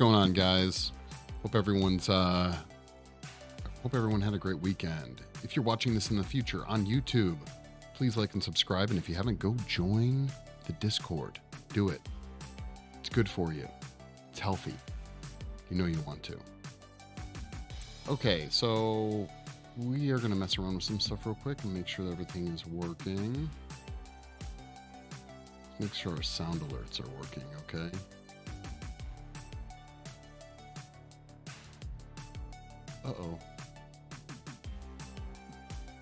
going on, guys? Hope everyone had a great weekend. If you're watching this in the future on YouTube, please like and subscribe. And if you haven't, go join the Discord. Do it. It's good for you. It's healthy. You know you want to. Okay, so we are going to mess around with some stuff real quick and make sure that everything is working. Make sure our sound alerts are working, okay? Uh-oh.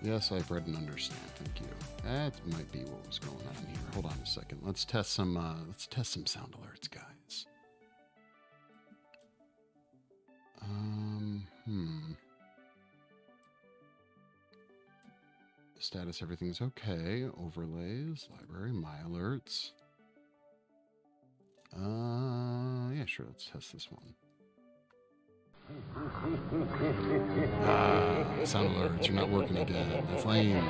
Yes, I've read and understand. Thank you. That might be what was going on here. Hold on a second. Let's test some sound alerts, guys. Status, everything's okay. Overlays, library, my alerts. Yeah, sure. Let's test this one. Sound alerts, you're not working again. That's lame.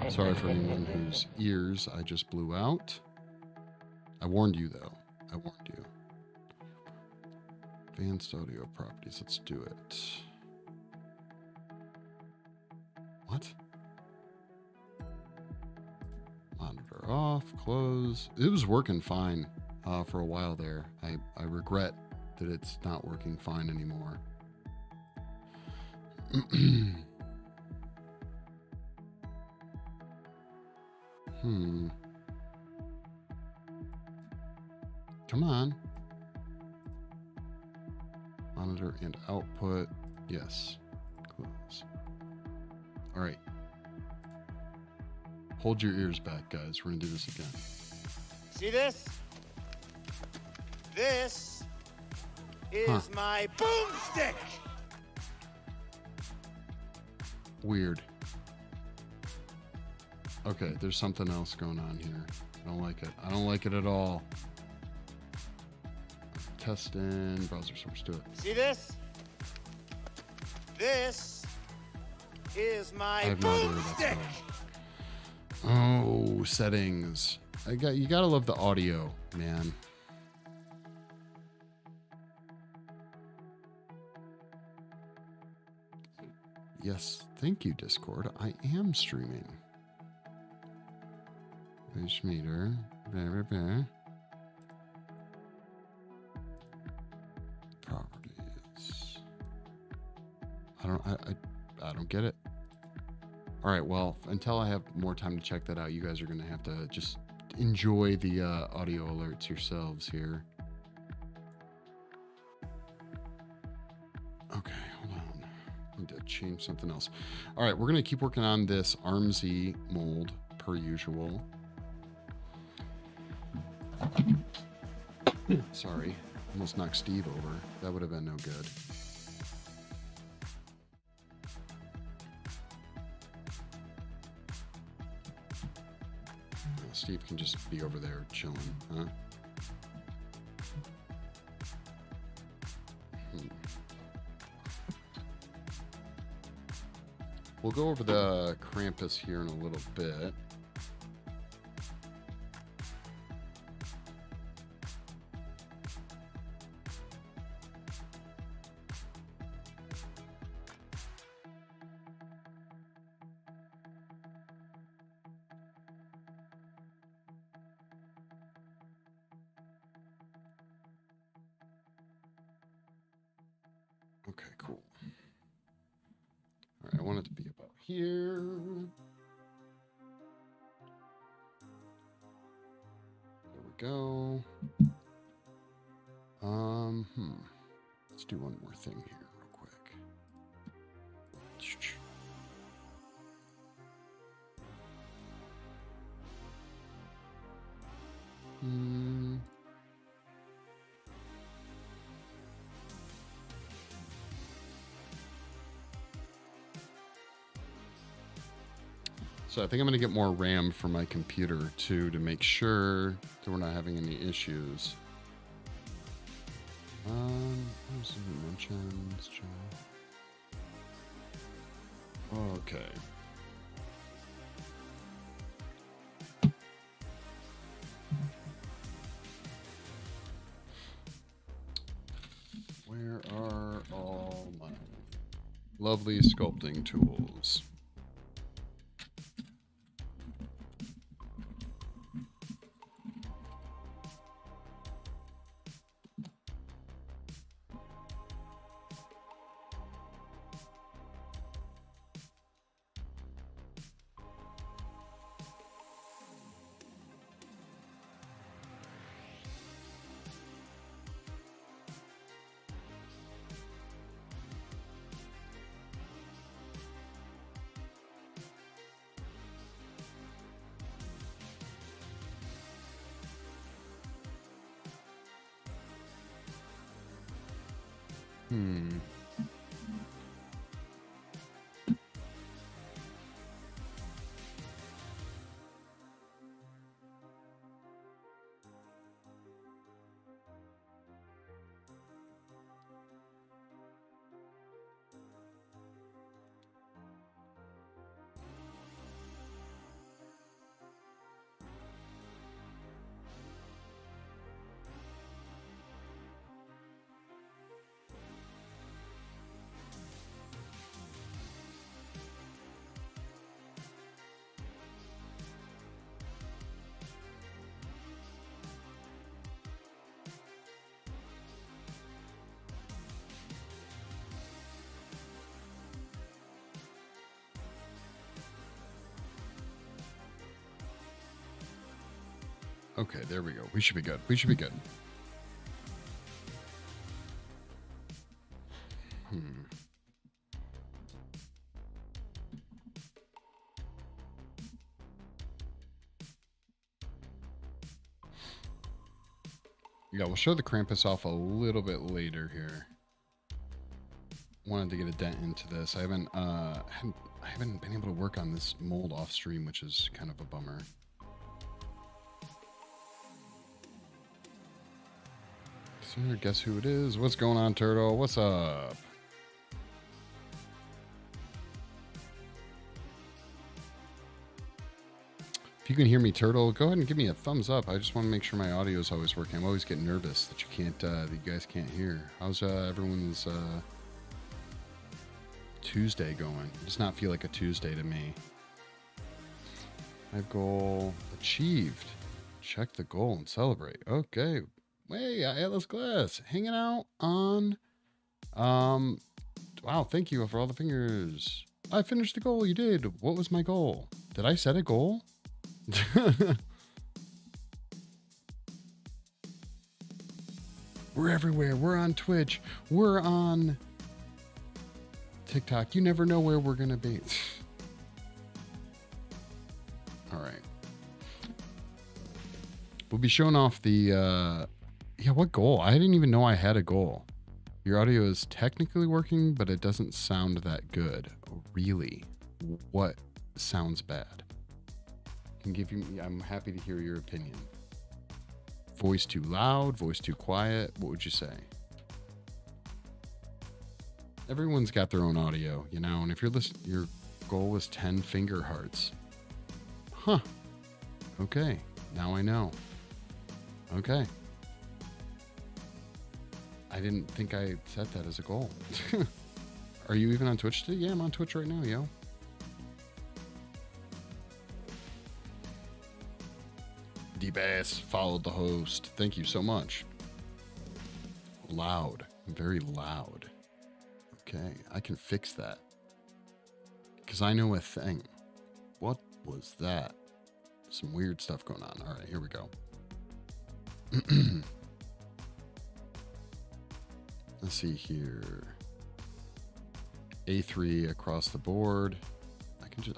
Sorry for anyone whose ears I just blew out. I warned you, though. I warned you. Advanced audio properties. Let's do it. What? Monitor off, close. It was working fine for a while there. I regret that it's not working fine anymore. Come on. Monitor and output. Yes. Close. All right. Hold your ears back, guys. We're going to do this again. See this? This is my boomstick. Weird. Okay, there's something else going on here. I don't like it. I don't like it at all. Testing, browser source, do it. See this? This is my boomstick. Oh, settings. You gotta love the audio, man. Yes, thank you, Discord. I am streaming. Page meter. Properties. I don't get it. All right, well, until I have more time to check that out, you guys are going to have to just enjoy the audio alerts yourselves here. Okay, hold on. I need to change something else. All right, we're going to keep working on this Armsy mold per usual. Sorry, almost knocked Steve over. That would have been no good. Steve can just be over there chilling, huh? We'll go over the Krampus here in a little bit. Okay, cool. All right, I want it to be about here. There we go. Let's do one more thing here real quick. So I think I'm going to get more RAM for my computer too to make sure that we're not having any issues. Dimensions, okay. Lovely sculpting tools. Okay, there we go. We should be good. We should be good. Yeah, we'll show the Krampus off a little bit later here. Wanted to get a dent into this. I haven't been able to work on this mold off stream, which is kind of a bummer. So guess who it is? What's going on, Turtle? What's up? If you can hear me, Turtle, go ahead and give me a thumbs up. I just want to make sure my audio is always working. I'm always getting nervous that that you guys can't hear. How's everyone's Tuesday going? It does not feel like a Tuesday to me. My goal achieved. Check the goal and celebrate. Okay. Hey, Atlas Glass, hanging out on. Wow, thank you for all the fingers. I finished the goal. You did. What was my goal? Did I set a goal? We're everywhere. We're on Twitch. We're on TikTok. You never know where we're gonna be. All right. We'll be showing off the yeah, what goal? I didn't even know I had a goal. Your audio is technically working, but it doesn't sound that good. Really? What sounds bad? I'm happy to hear your opinion. Voice too loud, voice too quiet. What would you say? Everyone's got their own audio, you know, and if you're listening, your goal is 10 finger hearts. Huh. Okay. Now I know. Okay. I didn't think I set that as a goal. Are you even on Twitch today? Yeah, I'm on Twitch right now, yo. D-Bass followed the host. Thank you so much. Loud. Very loud. Okay, I can fix that. Because I know a thing. What was that? Some weird stuff going on. All right, here we go. Let's see here. A3 across the board.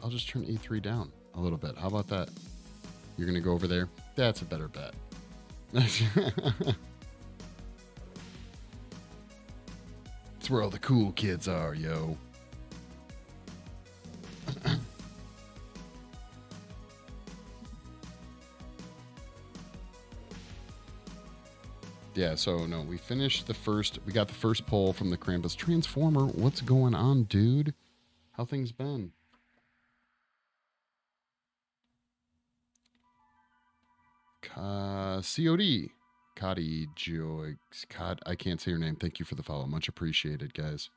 I'll just turn A3 down a little bit. How about that? You're gonna go over there? That's a better bet. It's where all the cool kids are, yo. Yeah, so no, we got the first poll from the Krampus Transformer. What's going on, dude? How things been? COD. Cody Joy. I can't say your name. Thank you for the follow. Much appreciated, guys.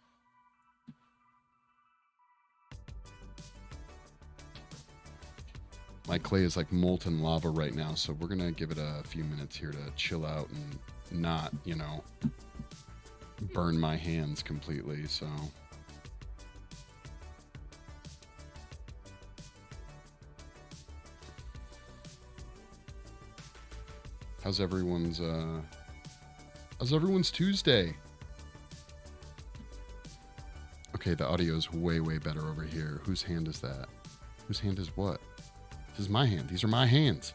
My clay is like molten lava right now, so we're going to give it a few minutes here to chill out and not, you know, burn my hands completely, so... How's everyone's Tuesday? Okay, the audio is way, way better over here. Whose hand is that? Whose hand is what? This is my hand. These are my hands.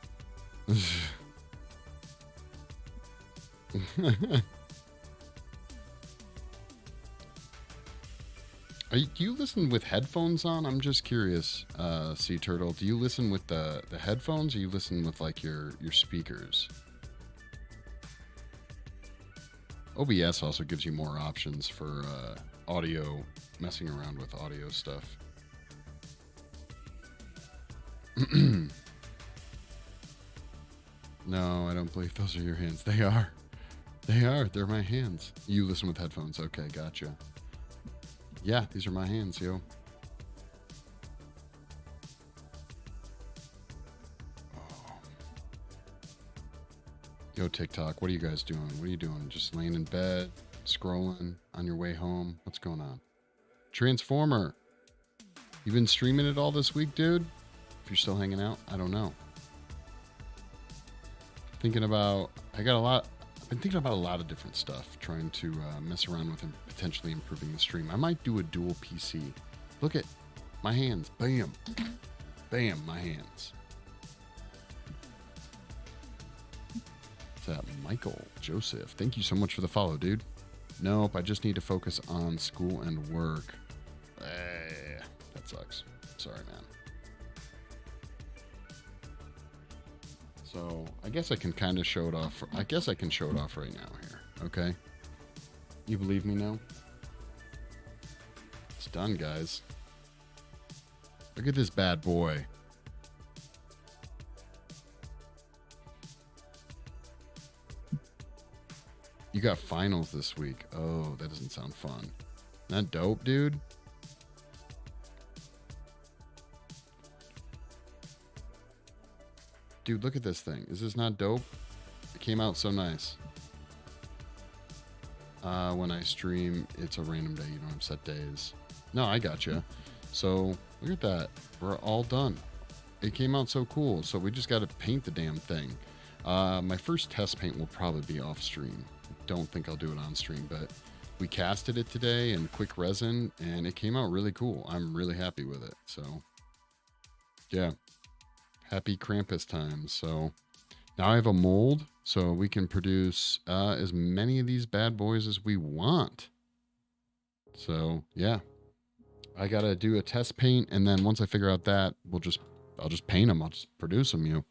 Do you listen with headphones on? I'm just curious, Sea Turtle. Do you listen with the headphones, or you listen with like your speakers? OBS also gives you more options for audio, messing around with audio stuff. No, I don't believe those are your hands. They are. They are. They're my hands. You listen with headphones. Okay, gotcha. Yeah, these are my hands, yo. Yo, TikTok, what are you guys doing? What are you doing? Just laying in bed, scrolling on your way home? What's going on? Transformer. You've been streaming it all this week, dude? If you're still hanging out, I don't know. I've been thinking about a lot of different stuff, trying to mess around with and potentially improving the stream. I might do a dual PC. Look at my hands. Bam. Bam, my hands. Michael Joseph, thank you so much for the follow, dude. Nope, I just need to focus on school and work. That sucks. Sorry, man. So I guess I can kind of show it off. I guess I can show it off right now here. Okay. You believe me now? It's done, guys. Look at this bad boy. You got finals this week. Oh, that doesn't sound fun. Not dope, dude? Dude, look at this thing. Is this not dope? It came out so nice. When I stream, it's a random day. You don't have set days. No, I gotcha. So, look at that. We're all done. It came out so cool. So, we just got to paint the damn thing. My first test paint will probably be off stream. Don't think I'll do it on stream, but we casted it today in quick resin and it came out really cool. I'm really happy with it. So yeah, happy Krampus times. So now I have a mold so we can produce as many of these bad boys as we want. So yeah, I got to do a test paint. And then once I figure out that, I'll just paint them. I'll just produce them, you.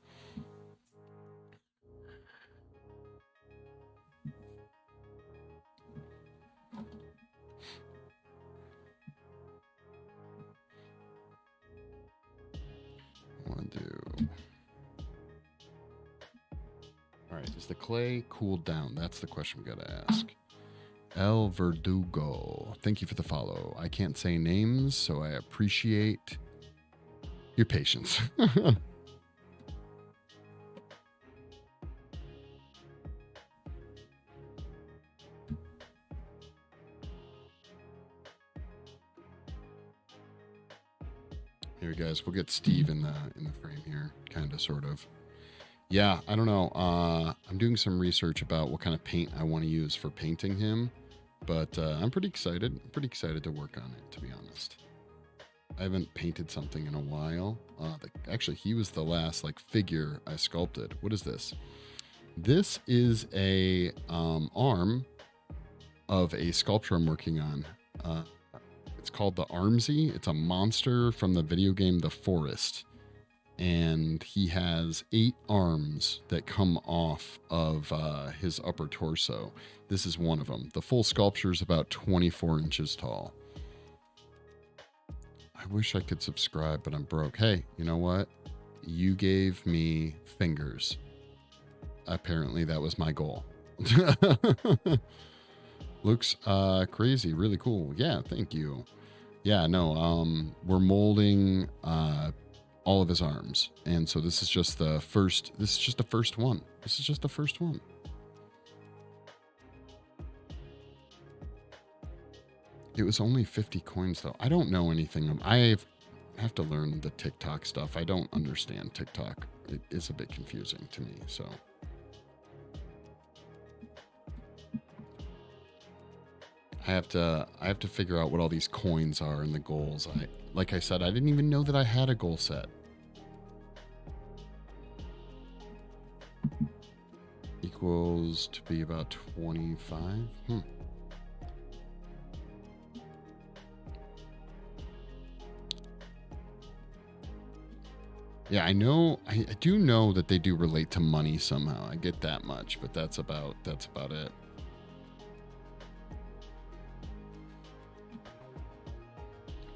All right, is the clay cooled down? That's the question we got to ask. El Verdugo, thank you for the follow. I can't say names, so I appreciate your patience. Here, guys, we'll get Steve in the frame here, kind of, sort of. Yeah, I don't know. I'm doing some research about what kind of paint I want to use for painting him, but I'm pretty excited. I'm pretty excited to work on it, to be honest. I haven't painted something in a while. Actually, he was the last figure I sculpted. What is this? This is a arm of a sculpture I'm working on. It's called the Armsy. It's a monster from the video game The Forest. And he has 8 arms that come off of his upper torso. This is one of them. The full sculpture is about 24 inches tall. I wish I could subscribe, but I'm broke. Hey, you know what? You gave me fingers. Apparently that was my goal. Looks crazy, really cool. Yeah, thank you. Yeah, no, we're molding all of his arms. And so this is just the first one. It was only 50 coins though. I don't know anything. I have to learn the TikTok stuff. I don't understand TikTok. It is a bit confusing to me, so. I have to figure out what all these coins are and the goals. Like I said, I didn't even know that I had a goal set. Equals to be about 25. Yeah, I do know that they do relate to money somehow. I get that much, but that's about it.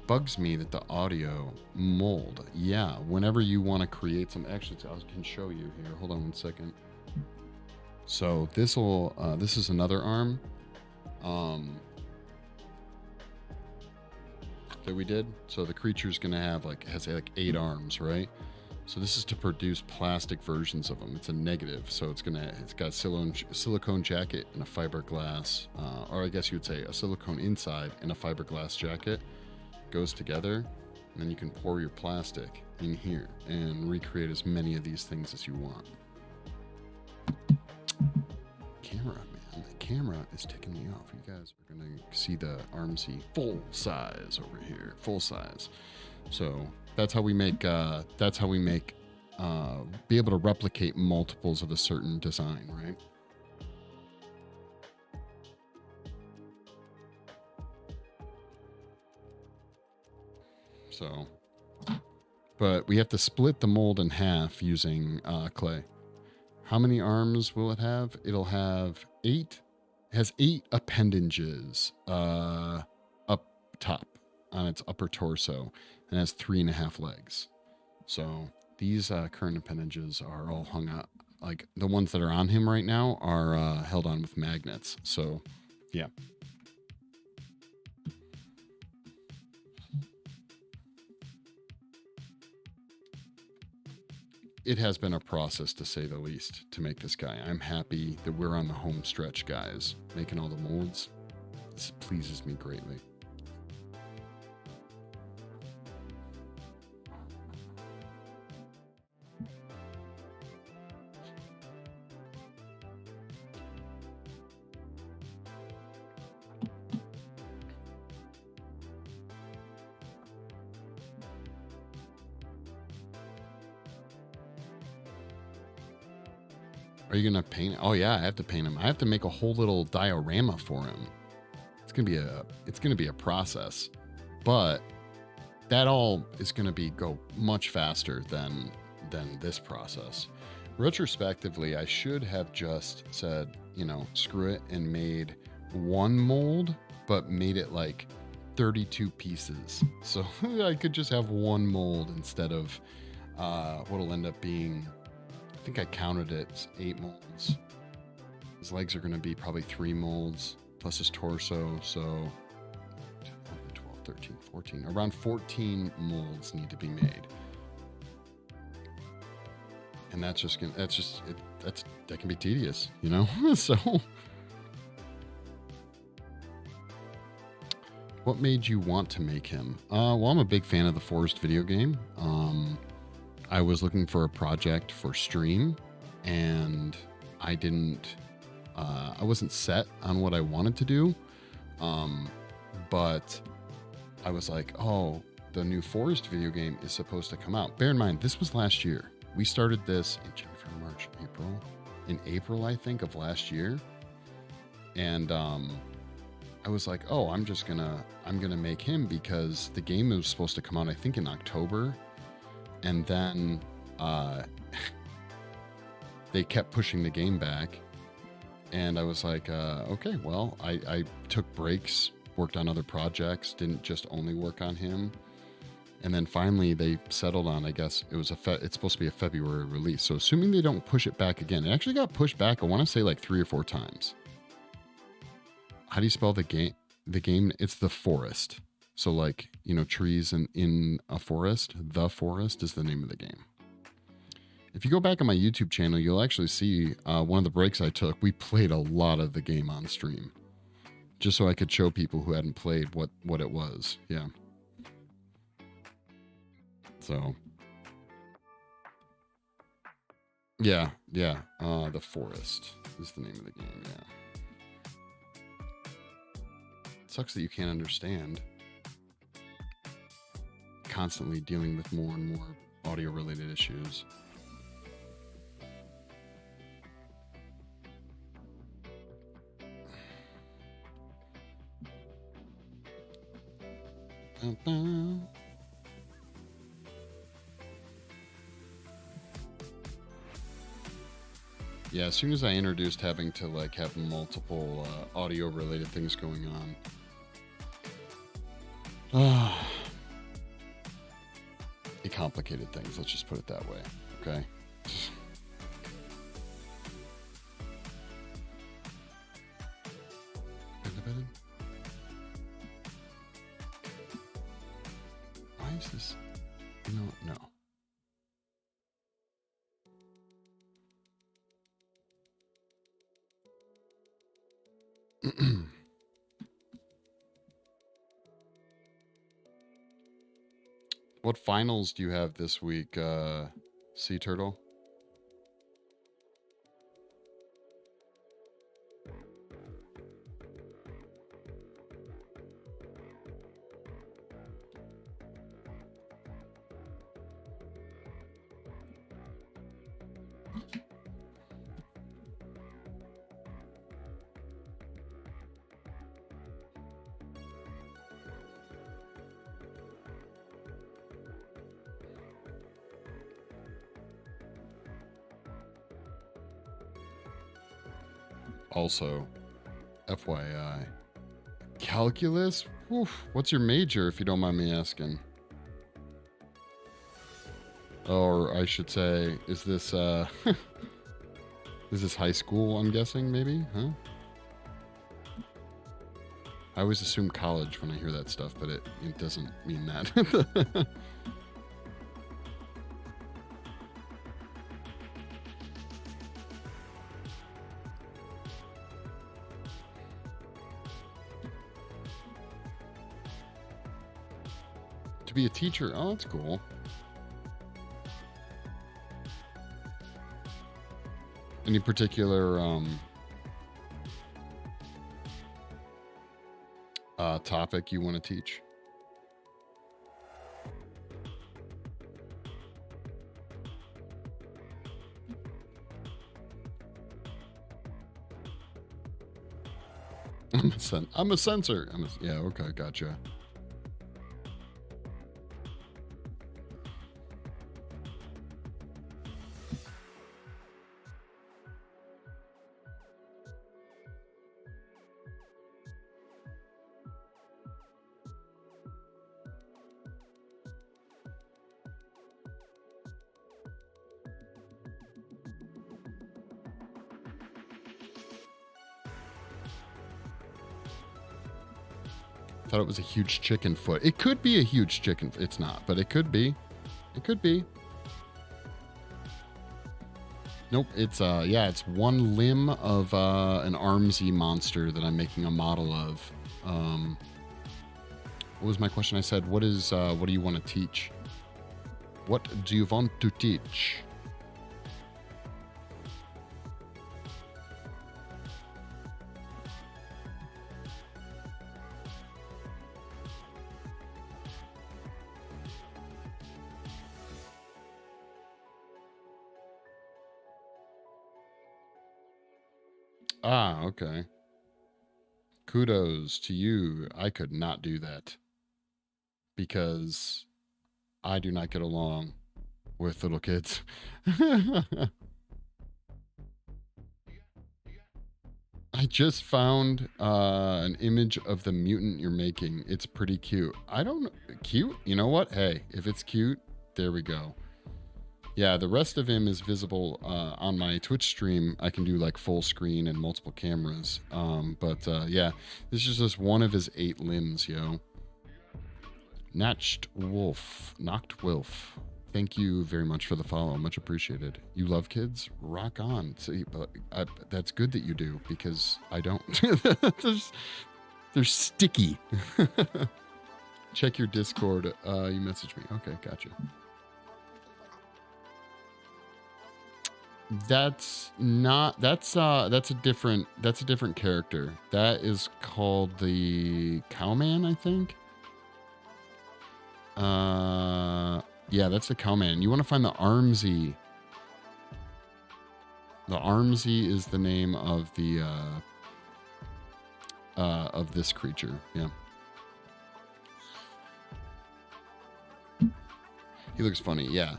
Bugs me that the audio mold. Yeah, whenever you want to create some, actually, I can show you here. Hold on one second. So this is another arm that we did. So the creature's gonna have has 8 arms, right? So this is to produce plastic versions of them. It's a negative, so it's got silicone jacket and a fiberglass, or I guess you would say a silicone inside and a fiberglass jacket. Goes together, and then you can pour your plastic in here and recreate as many of these things as you want. Camera, man, the camera is ticking me off. You guys are gonna see the Armsy full size over here, full size. So that's how we make be able to replicate multiples of a certain design, right? So, but we have to split the mold in half using clay. How many arms will it have? It'll have 8. It has 8 appendages up top on its upper torso, and has 3.5 legs. So these current appendages are all hung up. Like the ones that are on him right now are held on with magnets. So, yeah. It has been a process, to say the least, to make this guy. I'm happy that we're on the home stretch, guys, making all the molds. This pleases me greatly. Are you gonna paint? Oh yeah, I have to paint him. I have to make a whole little diorama for him. It's gonna be a process, but that all is gonna go much faster than this process. Retrospectively, I should have just said, screw it, and made one mold, but made it like 32 pieces. So I could just have one mold instead of what'll end up being, I think I counted it, 8 molds. His legs are going to be probably 3 molds, plus his torso, so 11, 12, 13, 14. Around 14 molds need to be made. And that can be tedious, So what made you want to make him? Well, I'm a big fan of the Forest video game. I was looking for a project for stream, and I wasn't set on what I wanted to do. But I was like, oh, the new Forest video game is supposed to come out. Bear in mind, this was last year. We started this in January, March, April. In April, I think, of last year. And I was like, oh, I'm gonna make him, because the game was supposed to come out, I think, in October. And then they kept pushing the game back. And I was like, okay, well, I took breaks, worked on other projects, didn't just only work on him. And then finally they settled on, I guess, it's supposed to be a February release. So assuming they don't push it back again, it actually got pushed back, I want to say like 3 or 4 times. How do you spell the game? It's The Forest. So like, you know, trees in a forest. The Forest is the name of the game. If you go back on my YouTube channel, you'll actually see one of the breaks I took. We played a lot of the game on stream, just so I could show people who hadn't played what it was. Yeah. So. Yeah. The Forest is the name of the game. Yeah. It sucks that you can't understand. Constantly dealing with more and more audio related issues. Yeah, as soon as I introduced having to like have multiple audio related things going on, it complicated things. Let's just put it that way. Okay. Why is this? No. What finals do you have this week, Sea Turtle? Also, FYI, calculus? Oof, what's your major, if you don't mind me asking? Or I should say, is this is this high school, I'm guessing, maybe? Huh? I always assume college when I hear that stuff, but it doesn't mean that. To be a teacher, oh, that's cool. Any particular topic you want to teach? I'm a censor. Yeah, okay, gotcha. Thought it was a huge chicken foot. It could be a huge chicken. It's not, but it could be. It could be. Nope. It's it's one limb of an Armsy monster that I'm making a model of. What was my question? I said, what do you want to teach? What do you want to teach? Ah, okay. Kudos to you. I could not do that because I do not get along with little kids. I just found an image of the mutant you're making. It's pretty cute. I don't cute. You know what? Hey, if it's cute, there we go. Yeah, the rest of him is visible on my Twitch stream. I can do like full screen and multiple cameras. But yeah, this is just one of his 8 limbs, yo. Nacht Wolf. Thank you very much for the follow. Much appreciated. You love kids? Rock on. See, but that's good that you do, because I don't. They're sticky. Check your Discord. You messaged me. Okay, gotcha. That's a different character. That is called the Cowman, I think. Yeah, that's the Cowman. You want to find the Armsy. The Armsy is the name of the of this creature. Yeah. He looks funny. Yeah.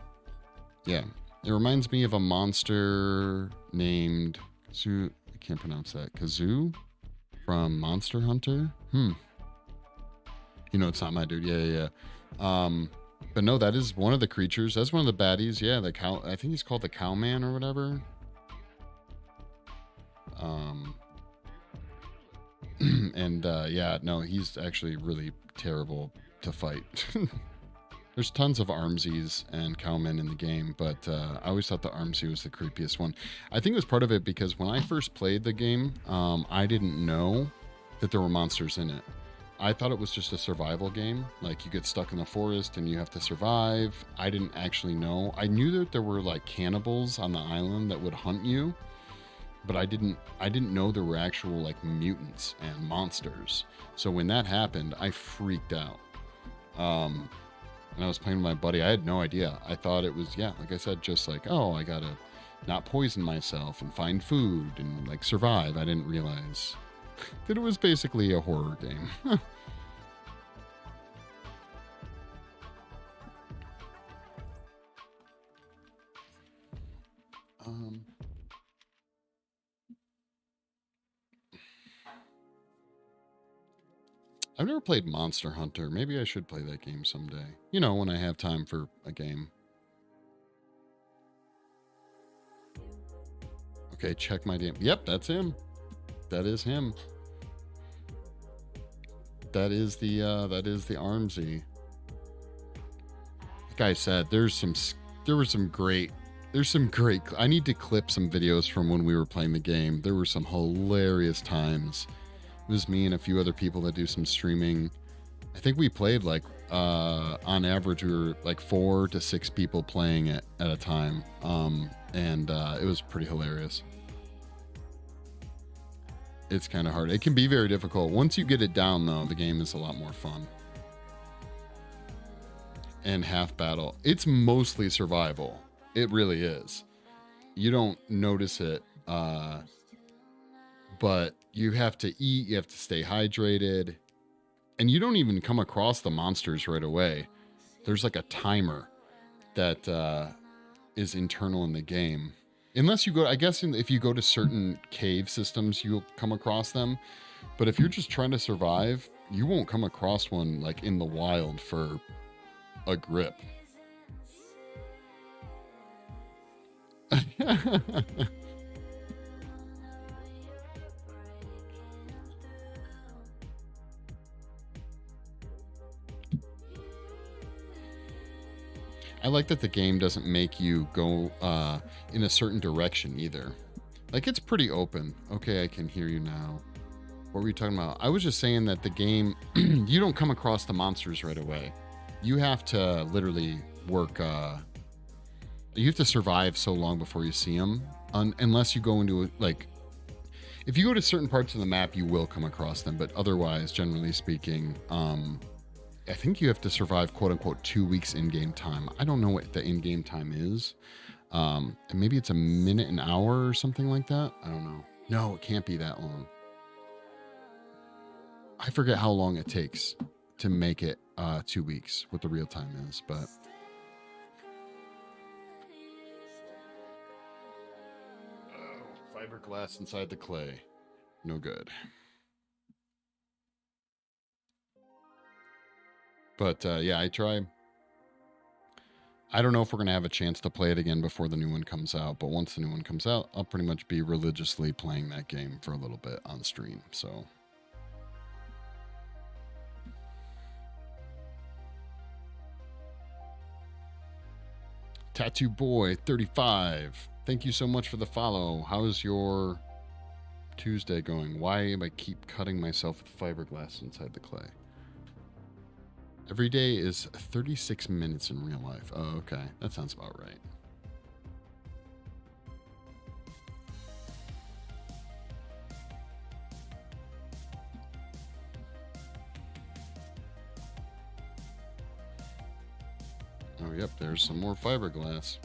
Yeah. It reminds me of a monster named Kazoo. I can't pronounce that. Kazoo from Monster Hunter. You know, it's not my dude. Yeah. But no, that is one of the creatures. That's one of the baddies. Yeah, the cow. I think he's called the Cowman or whatever. And yeah, no, he's actually really terrible to fight. There's tons of Armsies and Cowmen in the game, but I always thought the Armsy was the creepiest one. I think it was part of it because when I first played the game, I didn't know that there were monsters in it. I thought it was just a survival game. Like, you get stuck in the forest and you have to survive. I didn't actually know. I knew that there were like cannibals on the island that would hunt you, but I didn't know there were actual like mutants and monsters. So when that happened, I freaked out. And I was playing with my buddy. I had no idea. I thought it was, yeah, like I said, just like, oh, I gotta not poison myself and find food and like survive. I didn't realize that it was basically a horror game. I've never played Monster Hunter. Maybe I should play that game someday. You know, when I have time for a game. Okay, check my damn. Yep, that's him. That is him. That is the Armsy. Like I said, there's some great. I need to clip some videos from when we were playing the game. There were some hilarious times. It was me and a few other people that do some streaming. I think we played like on average we were like 4 to 6 people playing it at a time. And it was pretty hilarious. It's kind of hard. It can be very difficult. Once you get it down though, the game is a lot more fun. And half battle. It's mostly survival. It really is. You don't notice it, but you have to eat, you have to stay hydrated, and you don't even come across the monsters right away. There's like a timer that is internal in the game. Unless you go, I guess if you go to certain cave systems, you'll come across them. But if you're just trying to survive, you won't come across one like in the wild for a grip. I like that the game doesn't make you go in a certain direction either. Like, it's pretty open. Okay, I can hear you now. What were you talking about? I was just saying that the game, you don't come across the monsters right away. You have to literally work, you have to survive so long before you see them. Unless you go into, like, if you go to certain parts of the map, you will come across them. But otherwise, generally speaking, I think you have to survive, quote unquote, 2 weeks in-game time. I don't know what the in-game time is. And maybe it's a minute, an hour or something like that. I don't know. No, it can't be that long. I forget how long it takes to make it 2 weeks, what the real time is, but fiberglass inside the clay. No good. But yeah, I try. I don't know if we're going to have a chance to play it again before the new one comes out, but once the new one comes out, I'll pretty much be religiously playing that game for a little bit on stream. So Tattoo Boy 35. Thank you so much for the follow. How's your Tuesday going? Why am I keep cutting myself with fiberglass inside the clay? Every day is 36 minutes in real life. Oh, okay. That sounds about right. Oh, yep. There's some more fiberglass.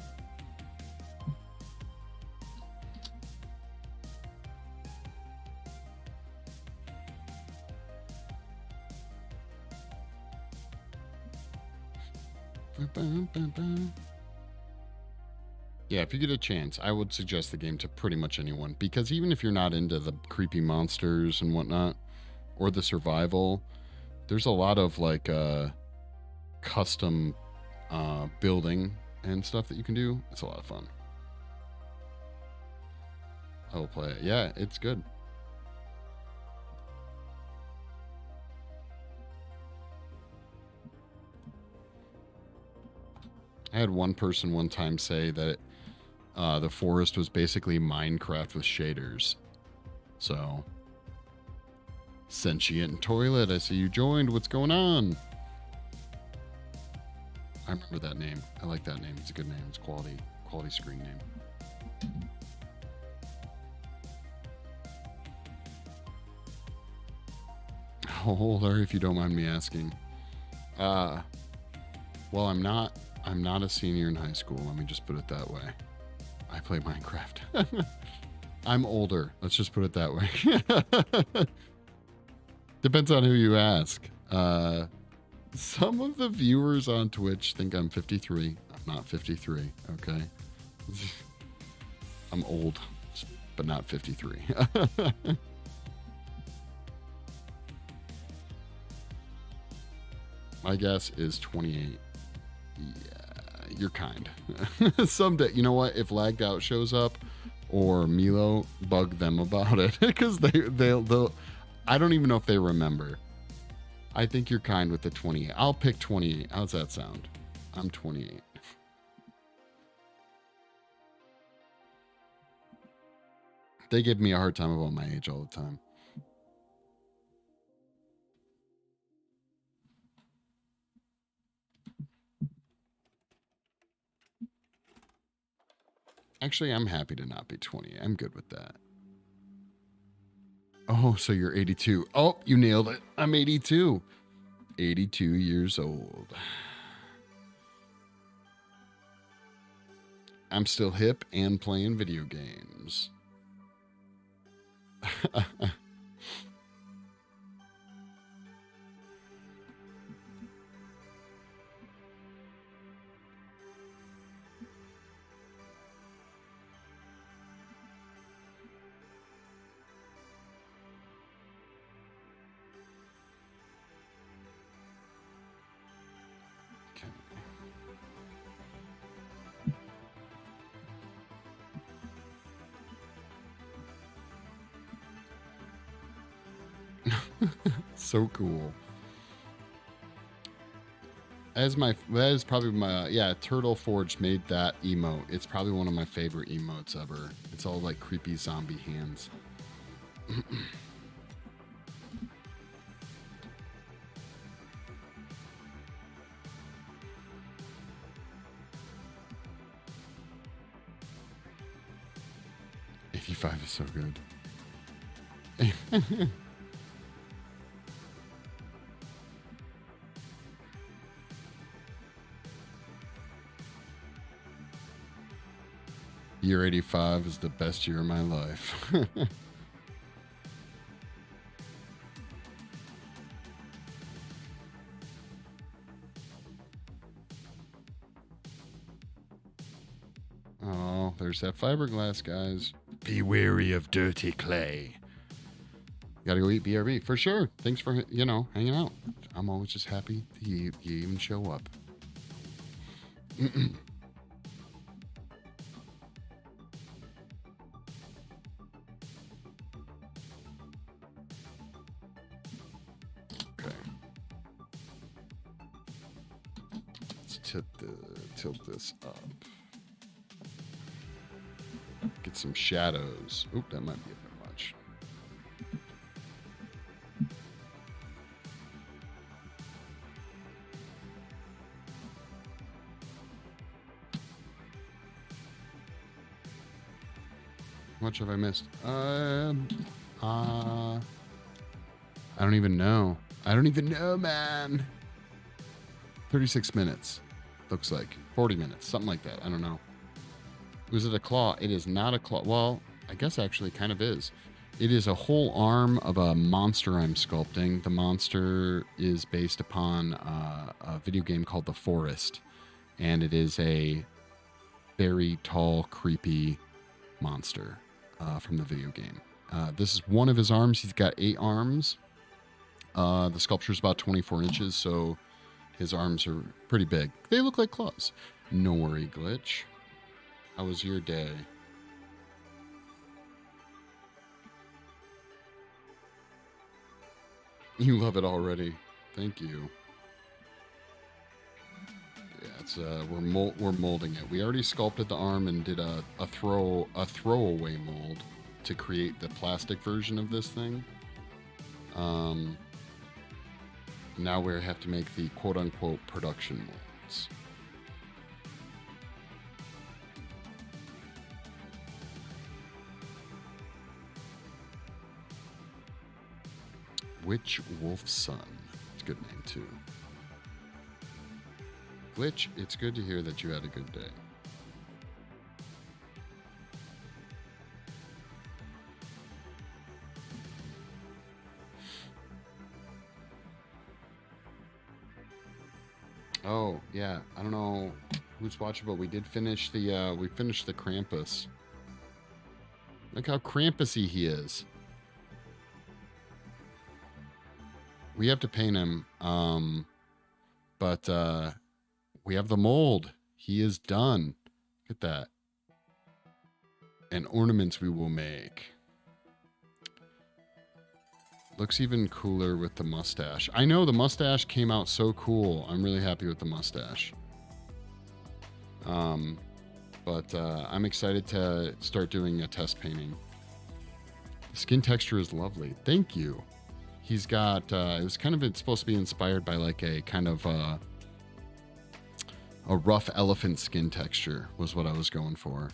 Yeah, if you get a chance, I would suggest the game to pretty much anyone, because even if you're not into the creepy monsters and whatnot, or the survival, there's a lot of like custom building and stuff that you can do. It's a lot of fun. I will play it. Yeah, it's good. I had one person one time say that the forest was basically Minecraft with shaders. So, sentient toilet, I see you joined. What's going on? I remember that name. I like that name. It's a good name. It's quality screen name. How old are you, if you don't mind me asking? Well, I'm not a senior in high school. Let me just put it that way. I play Minecraft. I'm older. Let's just put it that way. Depends on who you ask. Some of the viewers on Twitch think I'm 53. I'm not 53, okay? I'm old, but not 53. My guess is 28. Yeah, you're kind. Someday, you know what? If Lagged Out shows up or Milo, bug them about it, because they'll. I don't even know if they remember. I think you're kind with the 28. I'll pick 28. How's that sound? I'm 28. They give me a hard time about my age all the time. Actually, I'm happy to not be 20. I'm good with that. Oh, so you're 82. Oh, you nailed it. I'm 82. 82 years old. I'm still hip and playing video games. So cool. That is probably my Turtle Forge made that emote. It's probably one of my favorite emotes ever. It's all like creepy zombie hands. '85 is so good. Year 85 is the best year of my life. Oh, there's that fiberglass, guys. Be wary of dirty clay. Gotta go eat BRB for sure. Thanks for, hanging out. I'm always just happy that you even show up. Okay. Let's tilt this up. Get some shadows. Oop, that might be a bit much. How much have I missed? I don't even know. I don't even know, man. 36 minutes. Looks like 40 minutes, something like that. I don't know. Was it a claw? It is not a claw. Well, I guess actually kind of is. It is a whole arm of a monster I'm sculpting. The monster is based upon a video game called The Forest, and it is a very tall, creepy monster from the video game. This is one of his arms. He's got 8 arms. The sculpture is about 24 inches, so his arms are pretty big. They look like claws. No worry, Glitch. How was your day? You love it already. Thank you. Yeah, it's we're molding it. We already sculpted the arm and did a throwaway mold to create the plastic version of this thing. Now we have to make the quote-unquote production molds. Witch Wolf's Son. It's a good name, too. Glitch, it's good to hear that you had a good day. Oh, yeah. I don't know who's watching, but we did finish the Krampus. Look how Krampusy he is. We have to paint him, but we have the mold. He is done. Look at that. And ornaments we will make. Looks even cooler with the mustache. I know, the mustache came out so cool. I'm really happy with the mustache. But I'm excited to start doing a test painting. The skin texture is lovely. Thank you. He's got, it's supposed to be inspired by like a kind of a rough elephant skin texture was what I was going for.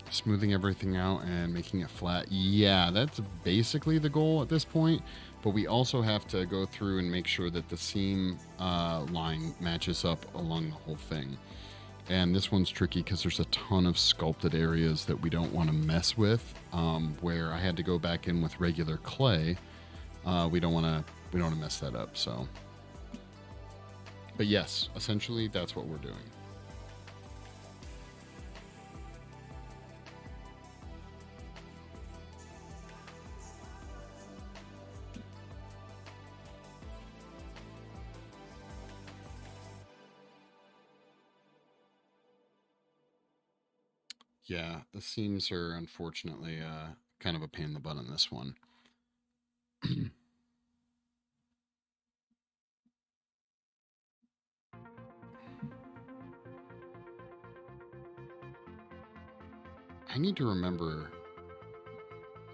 Smoothing everything out and making it flat. Yeah, that's basically the goal at this point. But we also have to go through and make sure that the seam line matches up along the whole thing. And this one's tricky because there's a ton of sculpted areas that we don't want to mess with, where I had to go back in with regular clay. We don't want to mess that up. So, but yes, essentially that's what we're doing. Yeah, the seams are unfortunately kind of a pain in the butt on this one. I need to remember,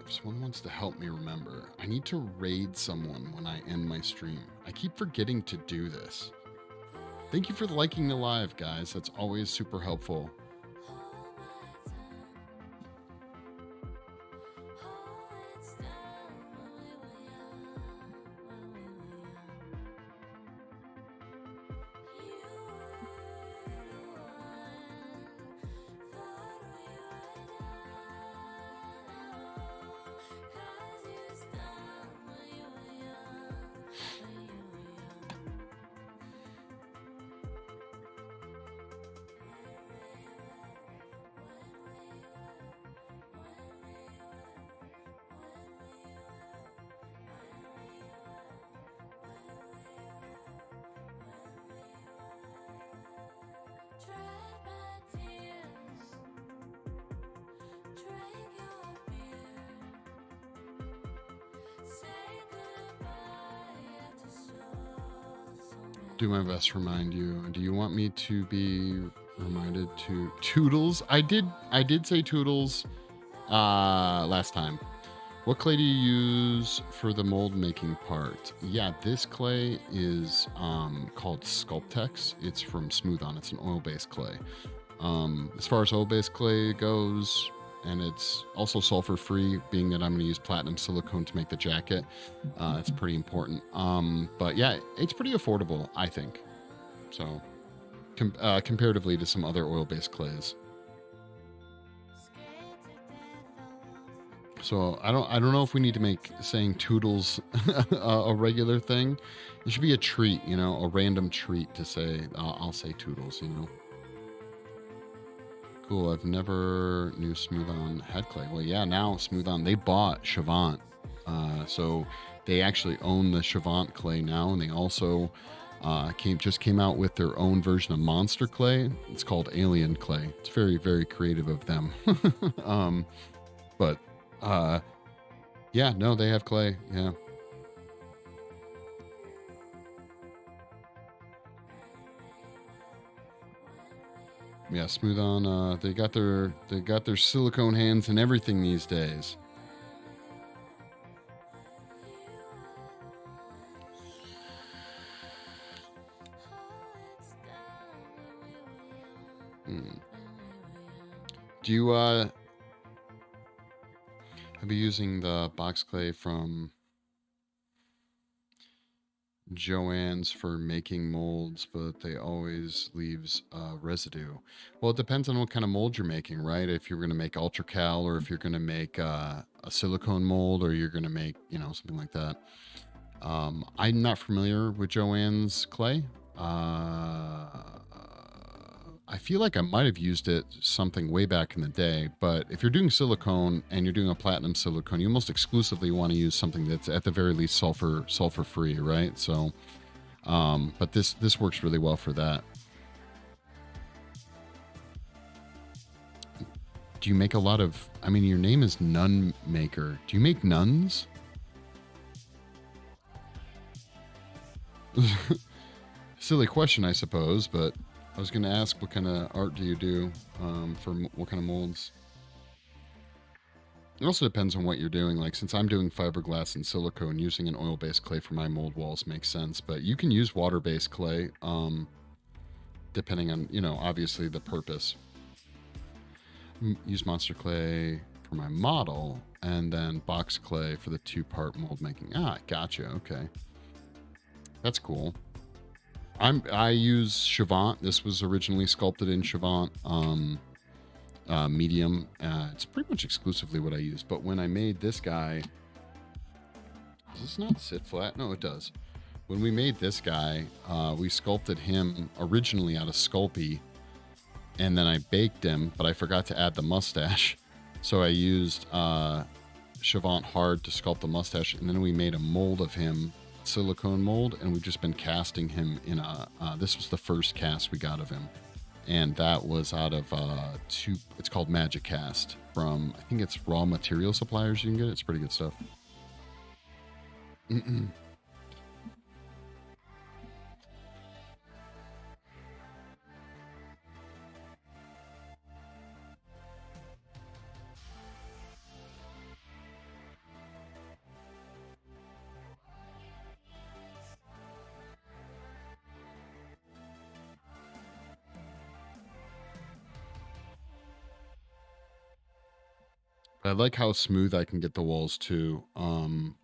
if someone wants to help me remember, I need to raid someone when I end my stream. I keep forgetting to do this. Thank you for liking the live, guys. That's always super helpful. do my best to remind you. Do you want me to be reminded to Toodles? I did say Toodles last time. What clay do you use for the mold making part? Yeah, this clay is called Sculptex. It's from Smooth On. It's an oil-based clay. As far as oil-based clay goes, and it's also sulfur-free, being that I'm going to use platinum silicone to make the jacket. It's pretty important. But yeah, it's pretty affordable, I think. So, comparatively to some other oil-based clays. So I don't know if we need to make saying Toodles a regular thing. It should be a treat, you know, a random treat to say. I'll say Toodles, you know. Cool. I've never knew Smooth On had clay. Well, yeah. Now Smooth On, they bought Chavant, so they actually own the Chavant clay now, and they also came out with their own version of Monster Clay. It's called Alien Clay. It's very, very creative of them. But yeah, no, they have clay. Yeah. Yeah, Smooth On. They got their silicone hands and everything these days. Do you have you using the box clay from Joann's for making molds, but they always leaves residue? Well, it depends on what kind of mold you're making, right? If you're going to make ultra cal, or if you're going to make a silicone mold, or you're going to make, you know, something like that. I'm not familiar with Joann's clay. I feel like I might have used it something way back in the day, but if you're doing silicone and you're doing a platinum silicone, you almost exclusively want to use something that's at the very least sulfur free, right? So, but this works really well for that. Do you make a lot of? I mean, your name is Nun Maker. Do you make nuns? Silly question, I suppose, but I was going to ask, what kind of art do you do for what kind of molds? It also depends on what you're doing. Like, since I'm doing fiberglass and silicone, using an oil-based clay for my mold walls makes sense. But you can use water-based clay, depending on, you know, obviously the purpose. Use monster clay for my model, and then box clay for the 2-part mold making. Ah, gotcha. Okay, that's cool. I use Chavant. This was originally sculpted in Chavant medium. It's pretty much exclusively what I use. But when I made this guy, does this not sit flat? No, it does. When we made this guy, we sculpted him originally out of Sculpey, and then I baked him, but I forgot to add the mustache. So I used Chavant Hard to sculpt the mustache, and then we made a mold of him, silicone mold, and we've just been casting him in this was the first cast we got of him, and that was out of it's called Magic Cast from, I think it's Raw Material Suppliers. You can get it. It's pretty good stuff. I like how smooth I can get the walls too,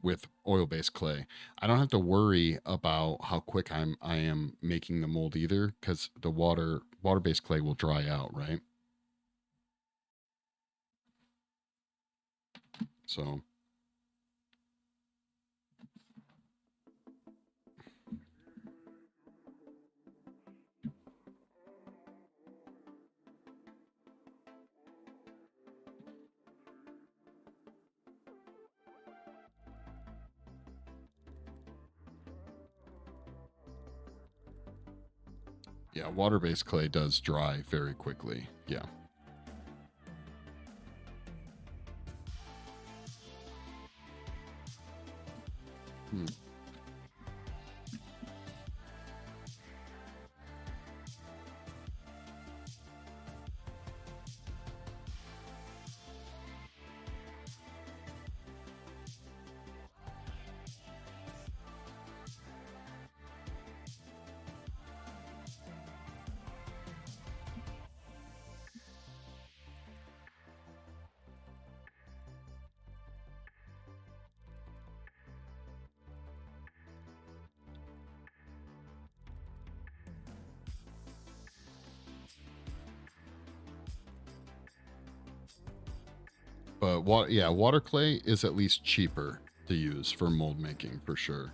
with oil-based clay. I don't have to worry about how quick I am making the mold either, because the water-based clay will dry out, right? So yeah, water-based clay does dry very quickly. Yeah. But water clay is at least cheaper to use for mold making for sure.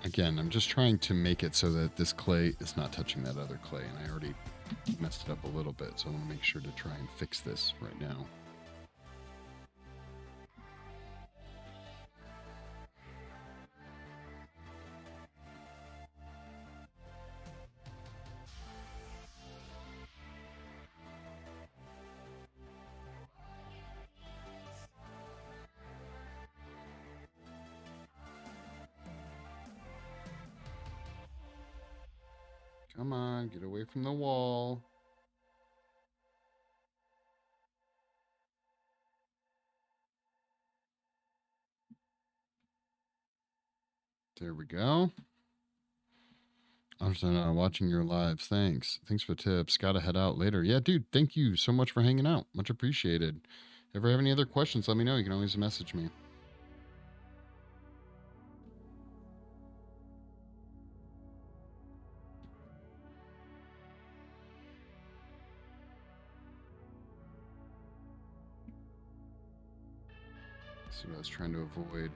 Again, I'm just trying to make it so that this clay is not touching that other clay, and I already messed it up a little bit, so I want to make sure to try and fix this right now. Come on, get away from the wall. There we go. I'm just watching your lives. Thanks. Thanks for the tips. Gotta head out later. Yeah, dude, thank you so much for hanging out. Much appreciated. Ever have any other questions, let me know. You can always message me. That's what I was trying to avoid.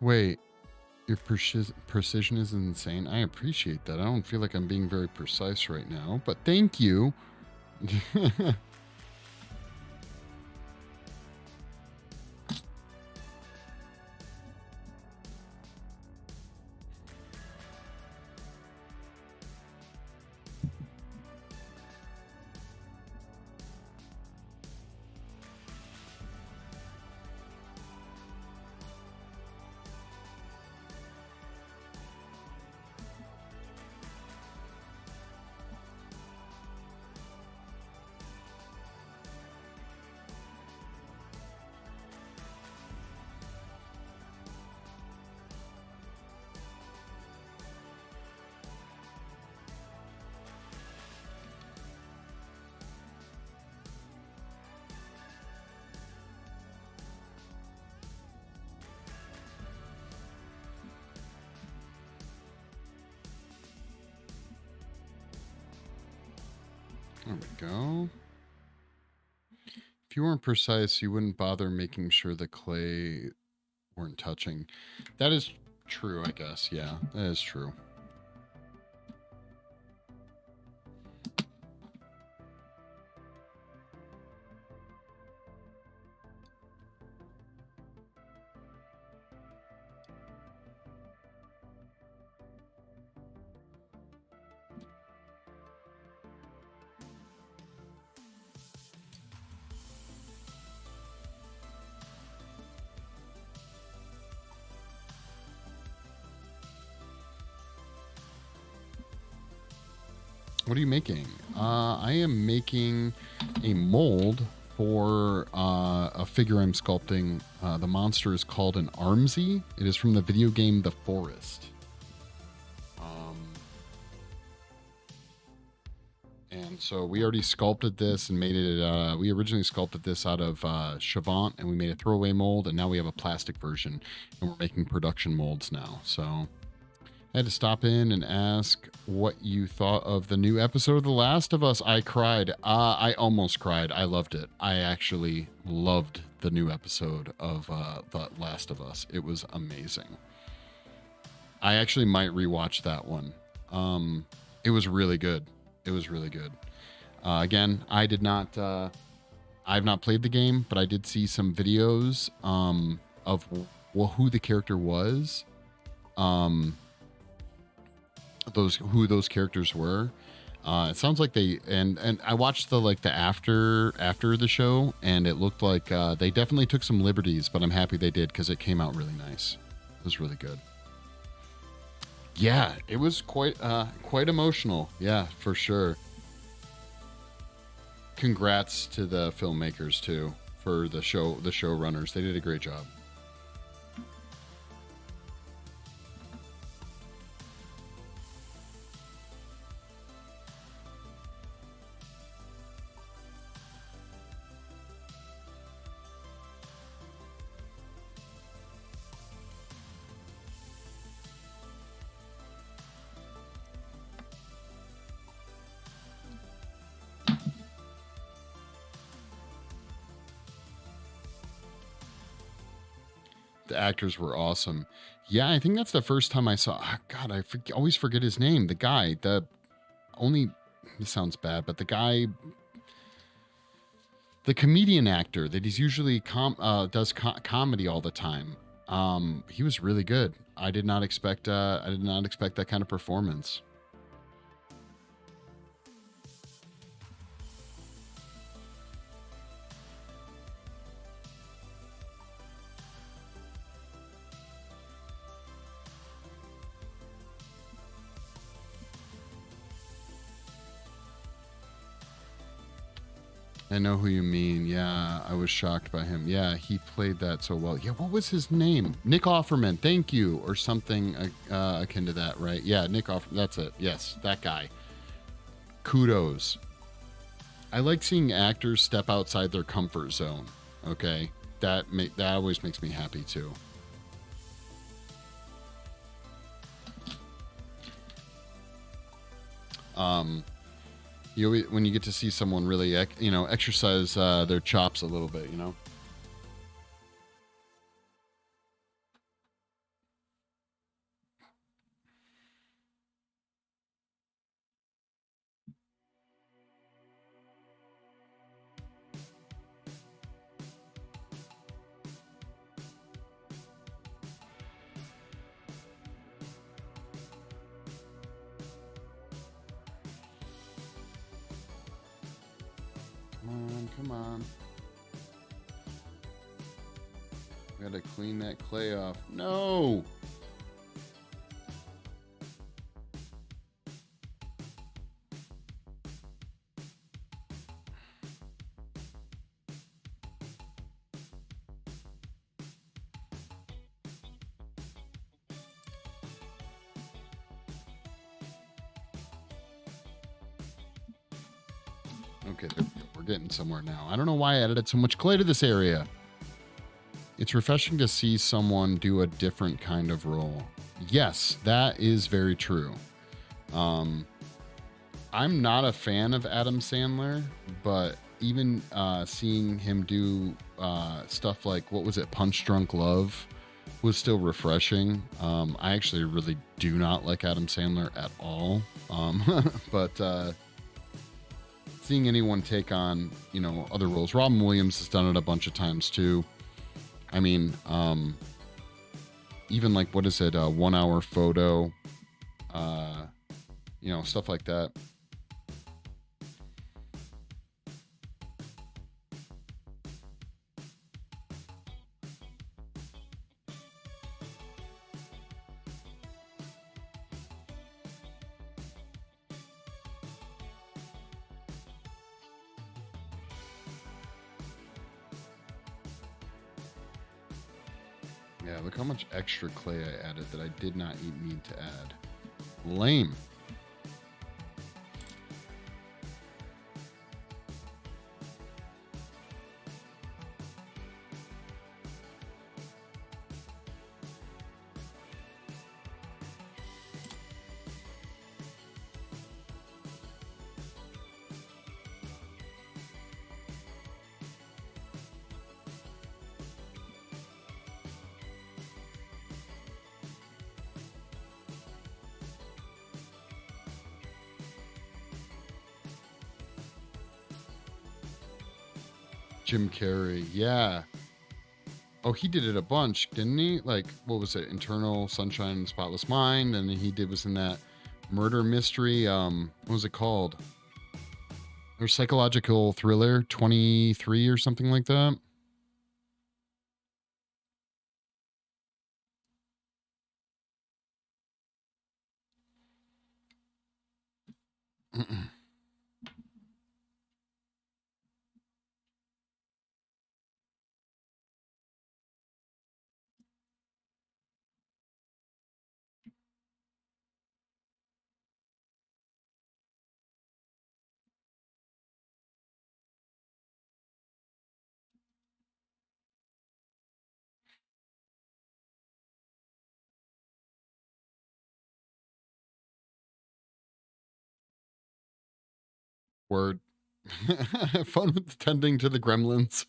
Wait, your precision is insane. I appreciate that. I don't feel like I'm being very precise right now, but thank you. There we go. If you weren't precise, you wouldn't bother making sure the clay weren't touching. That is true, I guess. Yeah, that is true. What are you making? I am making a mold for a figure I'm sculpting. The monster is called an Armsy. It is from the video game The Forest. And so we already sculpted this and made it. We originally sculpted this out of Chavant, and we made a throwaway mold, and now we have a plastic version, and we're making production molds now. So I had to stop in and ask what you thought of the new episode of The Last of Us. I cried. I almost cried. I loved it. I actually loved the new episode of The Last of Us. It was amazing. I actually might rewatch that one. It was really good. It was really good. Again, I did not. I've not played the game, but I did see some videos of who the character was. Who those characters were. It sounds like they and I watched the after the show, and it looked like they definitely took some liberties, but I'm happy they did because it came out really nice. It was really good. Yeah, it was quite emotional. Yeah, for sure. Congrats to the filmmakers too for the showrunners. They did a great job. The actors were awesome. Yeah, I think that's the first time I saw. God, I always forget his name. The guy, this sounds bad, but the guy, the comedian actor that he's usually does comedy all the time. He was really good. I did not expect that kind of performance. I know who you mean. Yeah, I was shocked by him. Yeah, he played that so well. Yeah, what was his name? Nick Offerman. Thank you, or something akin to that, right? Yeah, Nick Offerman. That's it. Yes, that guy. Kudos. I like seeing actors step outside their comfort zone. Okay, that always makes me happy too. When you get to see someone really, exercise their chops a little bit, Come on. We gotta clean that clay off. No! Okay, we're getting somewhere now. I don't know why I added so much clay to this area. It's refreshing to see someone do a different kind of role. Yes, that is very true. I'm not a fan of Adam Sandler, but even seeing him do stuff like, what was it, Punch Drunk Love, was still refreshing. I actually really do not like Adam Sandler at all. But seeing anyone take on, other roles. Robin Williams has done it a bunch of times too. I mean, even like, what is it, a 1 hour photo, stuff like that. Yeah, look how much extra clay I added that I did not need to add. Lame. Jim Carrey, yeah. Oh, he did it a bunch, didn't he? Like, what was it? Internal Sunshine, Spotless Mind, and then he did was in that murder mystery. What was it called? Or psychological thriller 23 or something like that. Word. Fun with tending to the gremlins.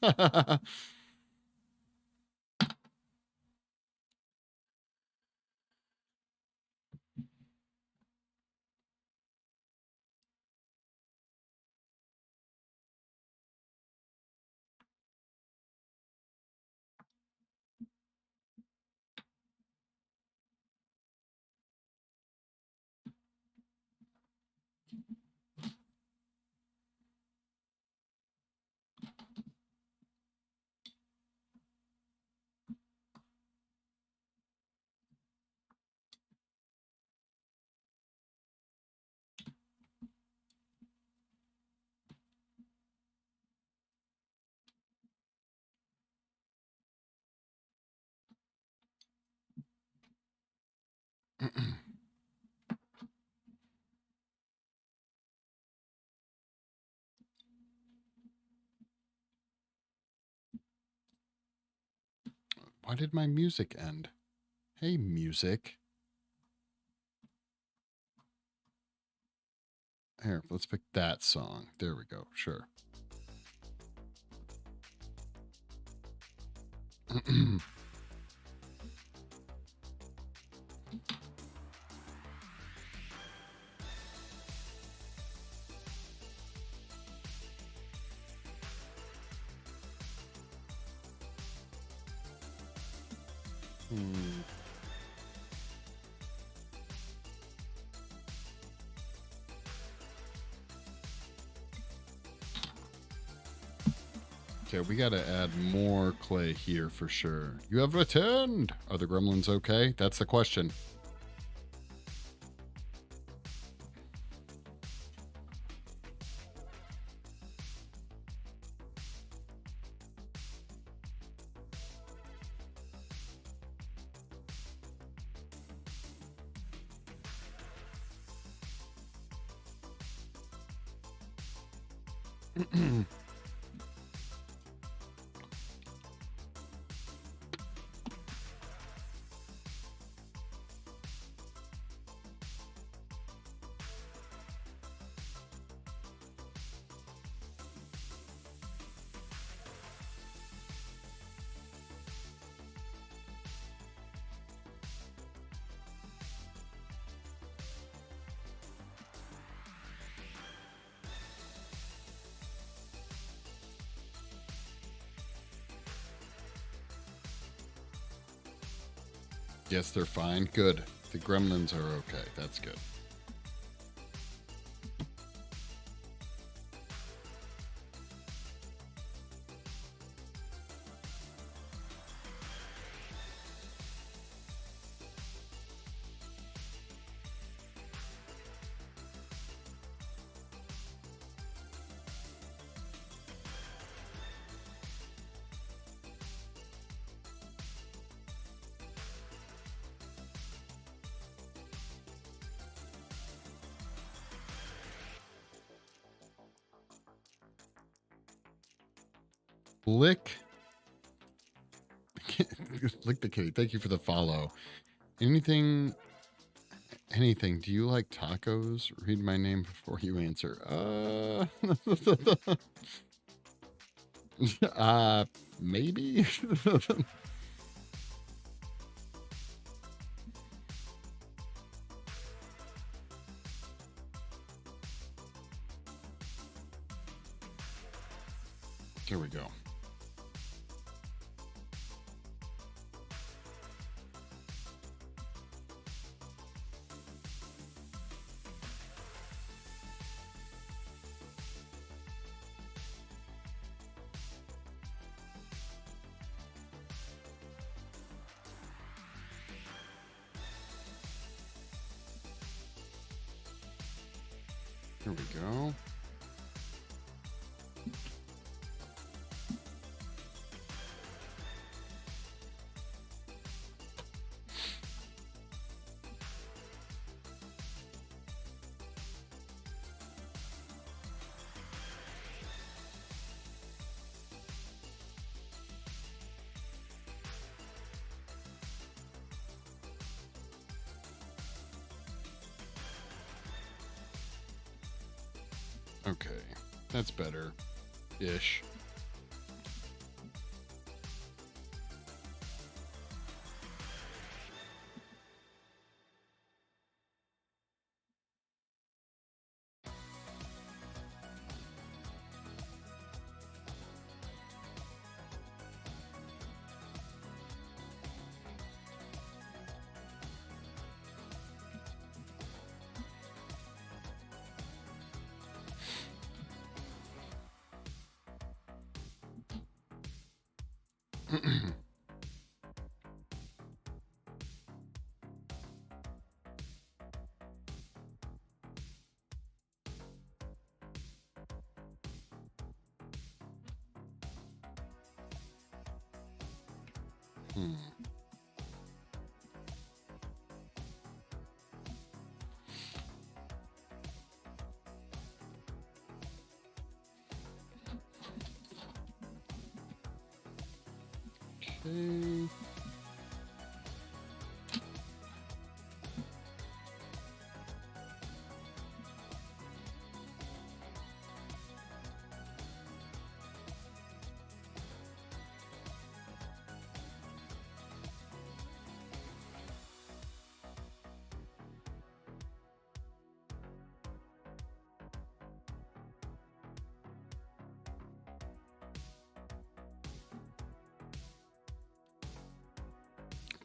Why did my music end? Hey, music. Here, let's pick that song. There we go. Sure. Okay, we got to add more clay here for sure. You have returned. Are the gremlins okay? That's the question. Yes, they're fine. Good. The gremlins are okay. That's good. Lick the kitty. Thank you for the follow. Anything, do you like tacos? Read my name before you answer. Maybe. There we go. Here we go. Okay, that's better-ish. Okay.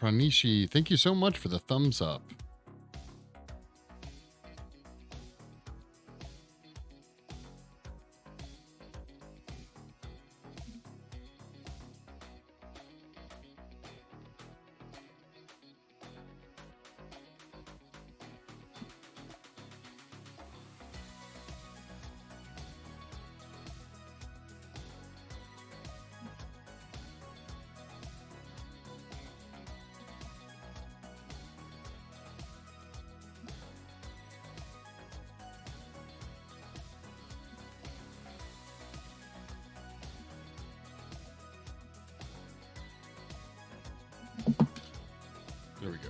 Pranishi, thank you so much for the thumbs up. There we go.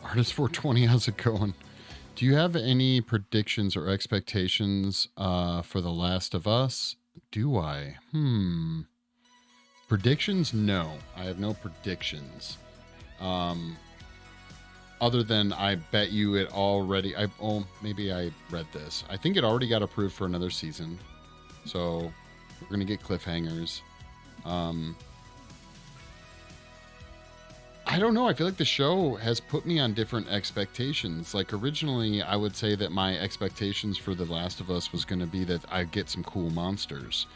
Artist 420, how's it going? Do you have any predictions or expectations for The Last of Us? Do I? Predictions? No. I have no predictions. Other than I bet you it already... maybe I read this. I think it already got approved for another season. So we're going to get cliffhangers. I don't know. I feel like the show has put me on different expectations. Like originally, I would say that my expectations for The Last of Us was going to be that I'd get some cool monsters.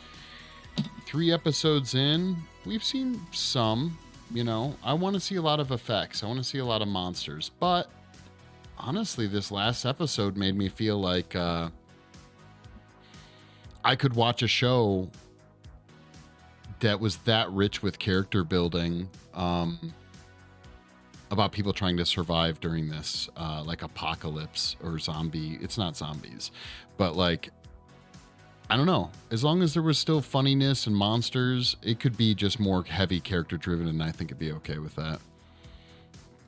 3 episodes in, we've seen some, I want to see a lot of effects. I want to see a lot of monsters. But honestly, this last episode made me feel like I could watch a show that was that rich with character building about people trying to survive during this like apocalypse or zombie. It's not zombies, but like, I don't know. As long as there was still funniness and monsters, it could be just more heavy character driven, and I think it'd be okay with that.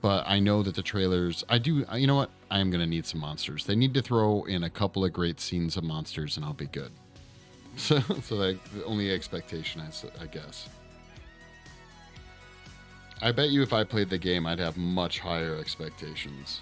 But I know that the trailers, you know what? I am going to need some monsters. They need to throw in a couple of great scenes of monsters and I'll be good. So like the only expectation, I guess. I bet you if I played the game, I'd have much higher expectations.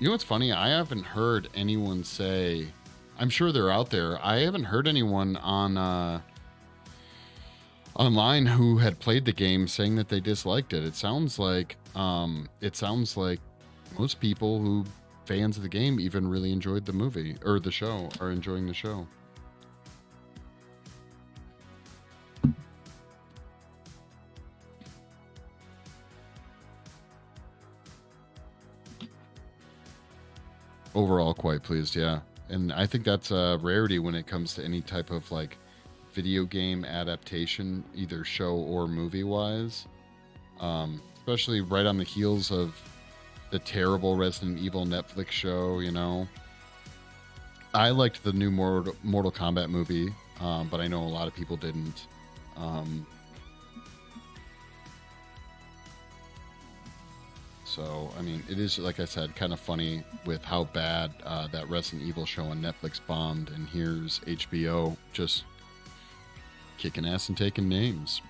You know what's funny? I haven't heard anyone say, I'm sure they're out there. I haven't heard anyone on online who had played the game saying that they disliked it. It sounds like most people who fans of the game even really enjoyed the movie or the show, are enjoying the show. Overall, quite pleased, yeah. And I think that's a rarity when it comes to any type of like video game adaptation, either show or movie wise. Especially right on the heels of the terrible Resident Evil Netflix show, you know. I liked the new Mortal Kombat movie, but I know a lot of people didn't. So, I mean, it is, like I said, kind of funny with how bad that Resident Evil show on Netflix bombed, and here's HBO just kicking ass and taking names.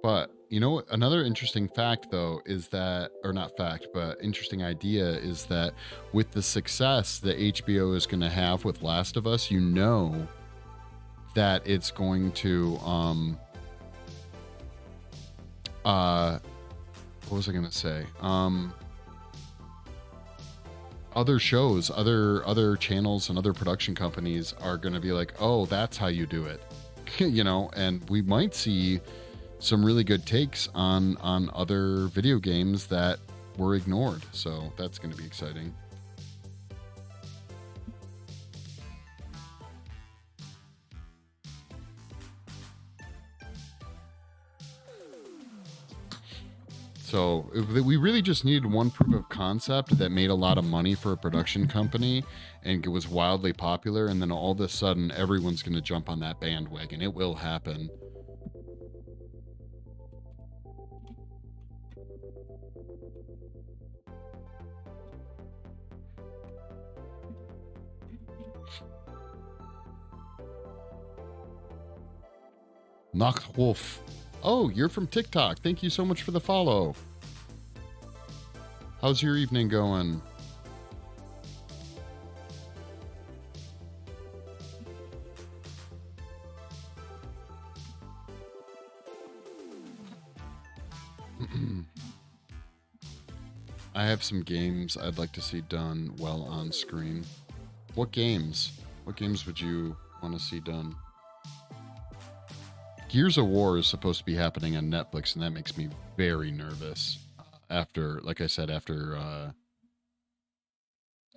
But you know, another interesting fact, though, is that, or not fact, but interesting idea is that with the success that HBO is going to have with Last of Us, you know that it's going to, what was I going to say? Other shows, other channels, and other production companies are going to be like, oh, that's how you do it, you know, and we might see some really good takes on other video games that were ignored. So that's going to be exciting. So we really just needed one proof of concept that made a lot of money for a production company and it was wildly popular. And then all of a sudden, everyone's going to jump on that bandwagon. It will happen. Nachtwolf. Oh, you're from TikTok. Thank you so much for the follow. How's your evening going? I have some games I'd like to see done well on screen. What games? What games would you want to see done? Gears of War is supposed to be happening on Netflix, and that makes me very nervous. After, like I said, after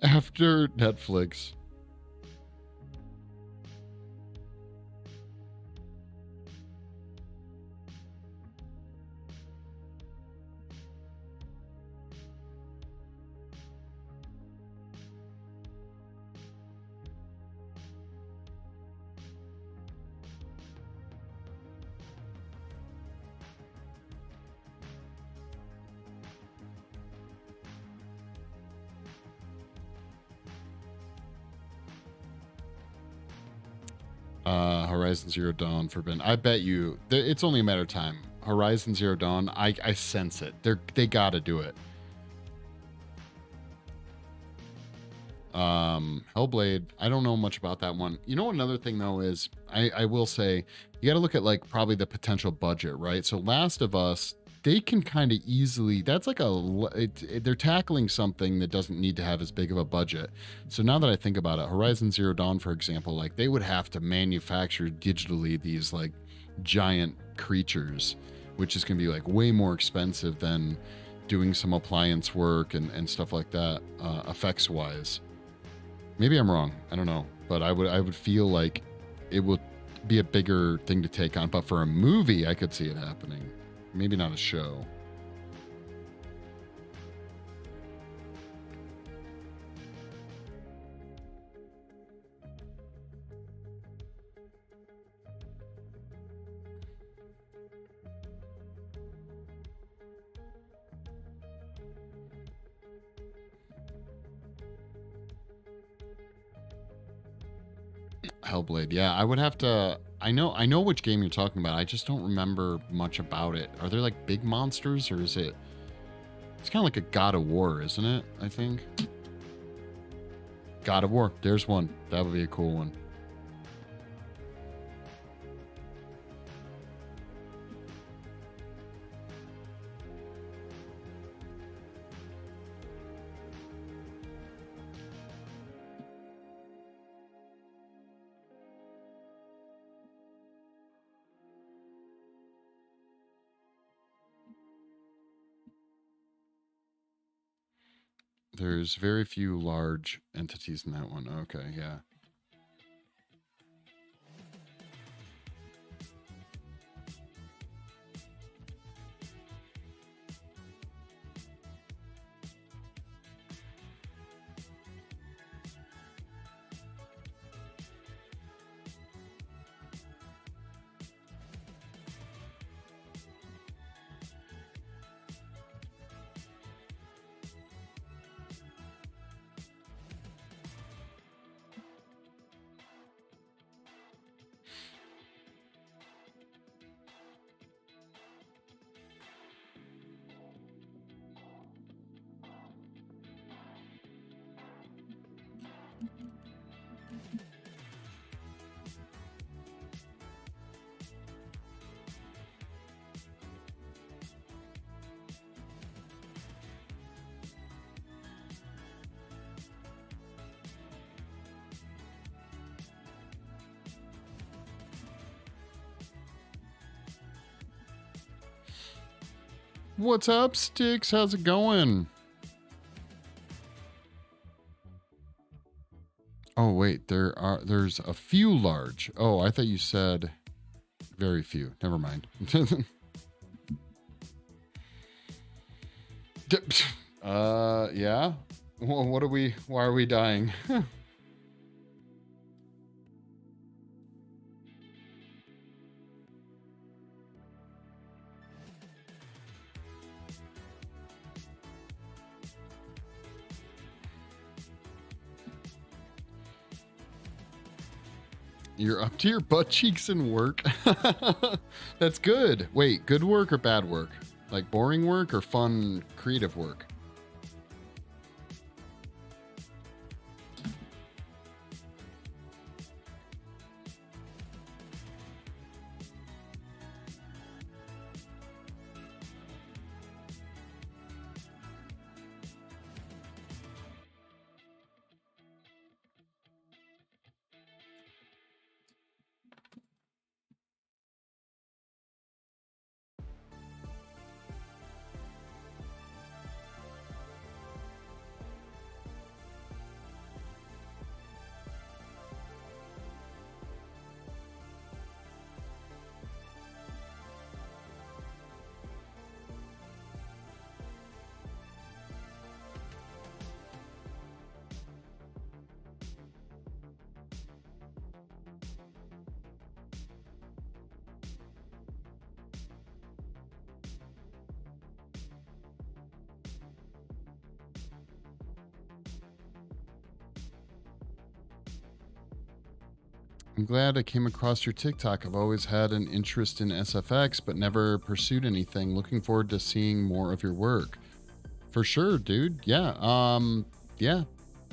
Netflix. Horizon Zero Dawn Forbidden. I bet you it's only a matter of time. Horizon Zero Dawn, I sense it. They gotta do it. Hellblade, I don't know much about that one. You know, another thing though is I will say you got to look at like probably the potential budget, right? So Last of Us, they can kind of easily, that's like they're tackling something that doesn't need to have as big of a budget. So now that I think about it, Horizon Zero Dawn, for example, like they would have to manufacture digitally these like giant creatures, which is going to be like way more expensive than doing some appliance work and stuff like that, effects wise. Maybe I'm wrong. I don't know, but I would feel like it would be a bigger thing to take on. But for a movie, I could see it happening. Maybe not a show. Hellblade. Yeah, I would have to. I know which game you're talking about. I just don't remember much about it. Are there like big monsters, or is it? It's kind of like a God of War, isn't it? I think. God of War. There's one. That would be a cool one. There's very few large entities in that one. Okay, yeah. What's up, Sticks? How's it going? Oh wait, there's a few large. Oh, I thought you said very few. Never mind. Yeah. What are we? Why are we dying? You're up to your butt cheeks in work. That's good. Wait, good work or bad work? Like boring work or fun, creative work? I'm glad I came across your TikTok. I've always had an interest in SFX, but never pursued anything. Looking forward to seeing more of your work. For sure, dude. Yeah. Yeah.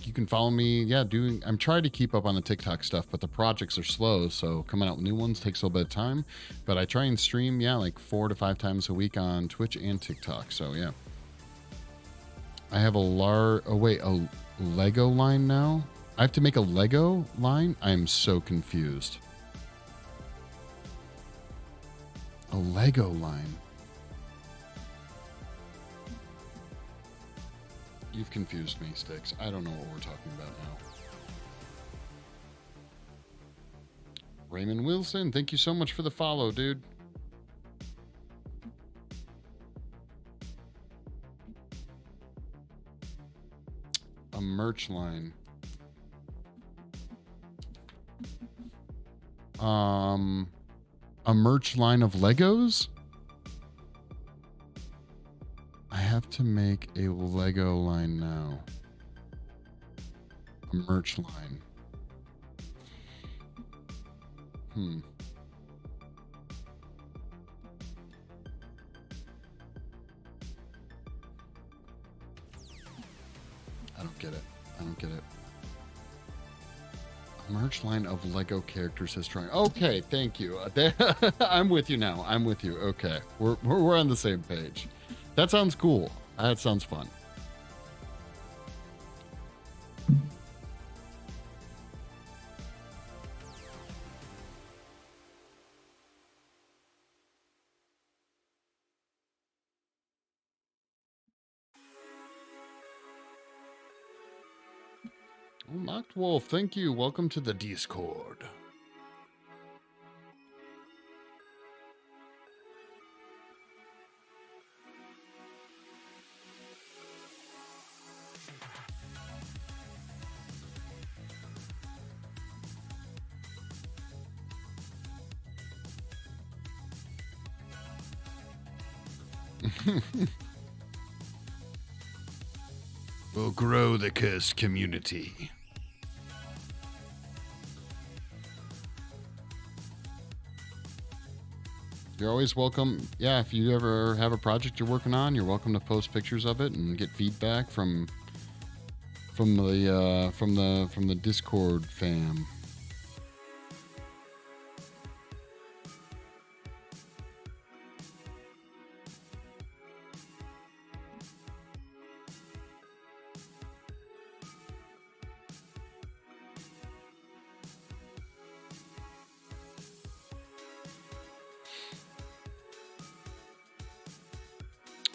You can follow me. Yeah, I'm trying to keep up on the TikTok stuff, but the projects are slow, so coming out with new ones takes a little bit of time. But I try and stream, like 4 to 5 times a week on Twitch and TikTok. So yeah. I have a Lego line now. I have to make a Lego line? I am so confused. A Lego line. You've confused me, Sticks. I don't know what we're talking about now. Raymond Wilson, thank you so much for the follow, dude. A merch line. A merch line of Legos? I have to make a Lego line now. A merch line. I don't get it. A merch line of Lego characters has drawing. Okay, thank you. I'm with you now. Okay, we're on the same page. That sounds cool. That sounds fun. Oh, Mocked Wolf, thank you. Welcome to the Discord. We'll grow the cursed community. You're always welcome. Yeah, if you ever have a project you're working on, you're welcome to post pictures of it and get feedback from the Discord fam.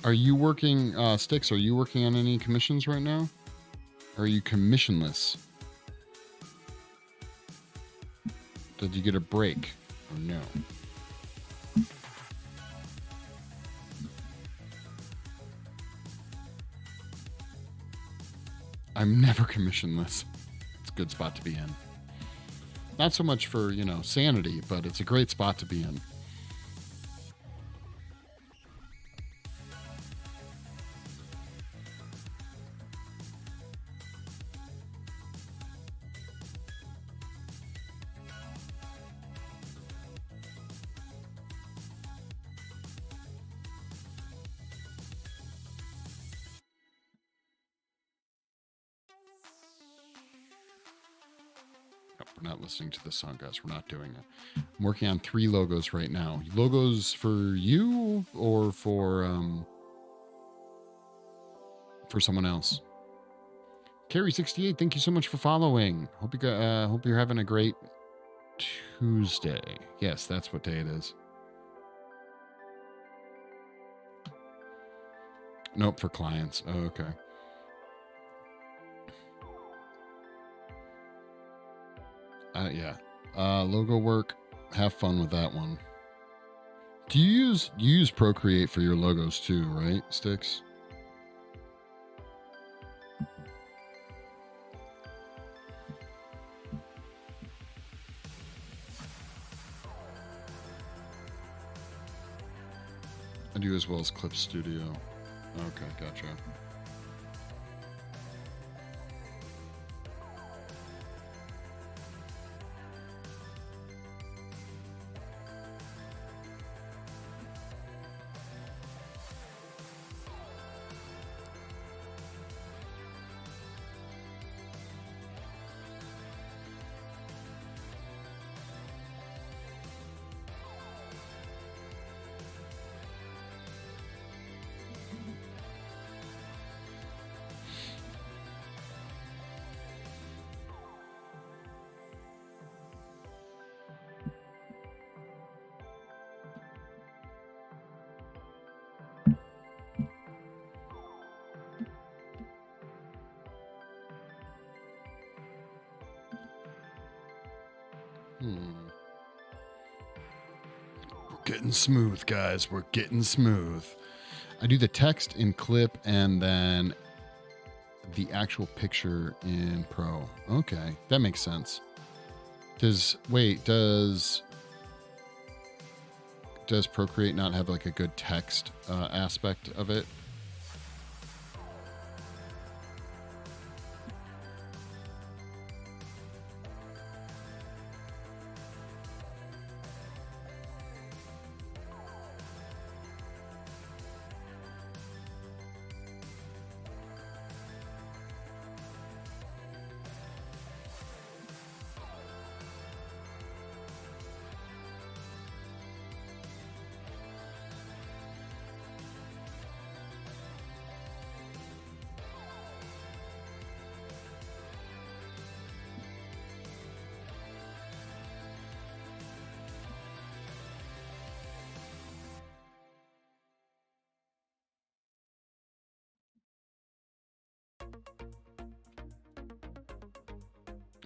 Are you working, Sticks, are you working on any commissions right now? Or are you commissionless? Did you get a break? Or no? I'm never commissionless. It's a good spot to be in. Not so much for, sanity, but it's a great spot to be in. We're not listening to this song, guys. We're not doing it. I'm working on 3 logos right now. Logos for you or for someone else? Carrie68, thank you so much for following. Hope you're having a great Tuesday. Yes, that's what day it is. Nope, for clients. Oh, okay. Yeah. Logo work. Have fun with that one. Do you use Procreate for your logos too, right, Sticks? I do as well as Clip Studio. Okay, gotcha. getting smooth, guys. We're getting smooth. I do the text in clip and then the actual picture in Pro. Okay, that makes sense. Does Procreate not have like a good text aspect of it?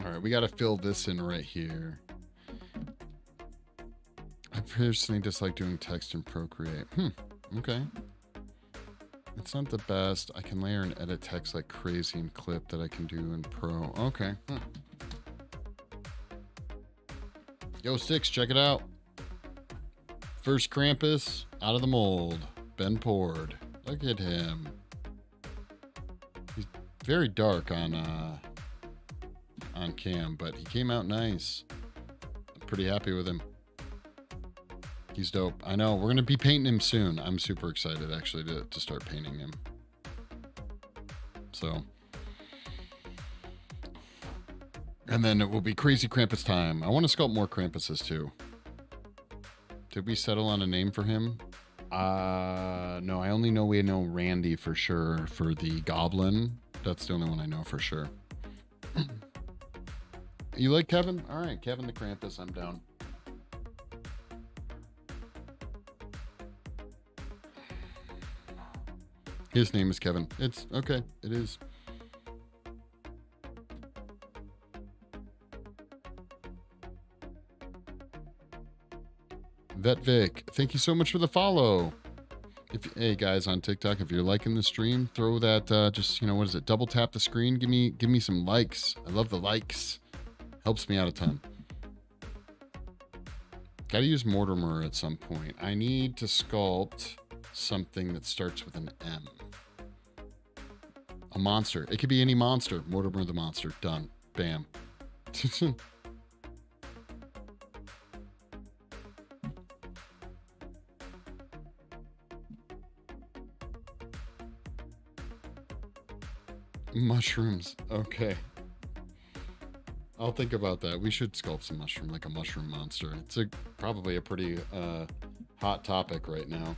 All right, we got to fill this in right here. I personally dislike doing text in Procreate. Okay. It's not the best. I can layer and edit text like crazy in Clip that I can do in Pro. Okay. Yo, Sticks, check it out. First Krampus out of the mold. Ben poured. Look at him. He's very dark on cam, but he came out nice. I'm pretty happy with him. He's dope. I know. We're going to be painting him soon. I'm super excited, actually, to start painting him. So. And then it will be Crazy Krampus time. I want to sculpt more Krampuses, too. Did we settle on a name for him? No, I only know we know Randy for sure for the Goblin. That's the only one I know for sure. You like Kevin? All right, Kevin the Krampus. I'm down. His name is Kevin. It's okay. It is. Vet Vic, thank you so much for the follow. Hey guys on TikTok, if you're liking the stream, throw that just, you know, what is it? Double tap the screen. Give me some likes. I love the likes. Helps me out a ton. Got to use Mortimer at some point. I need to sculpt something that starts with an M. A monster. It could be any monster. Mortimer the monster. Done. Bam. Mushrooms. Okay. I'll think about that. We should sculpt some mushroom, like a mushroom monster. It's probably a pretty hot topic right now.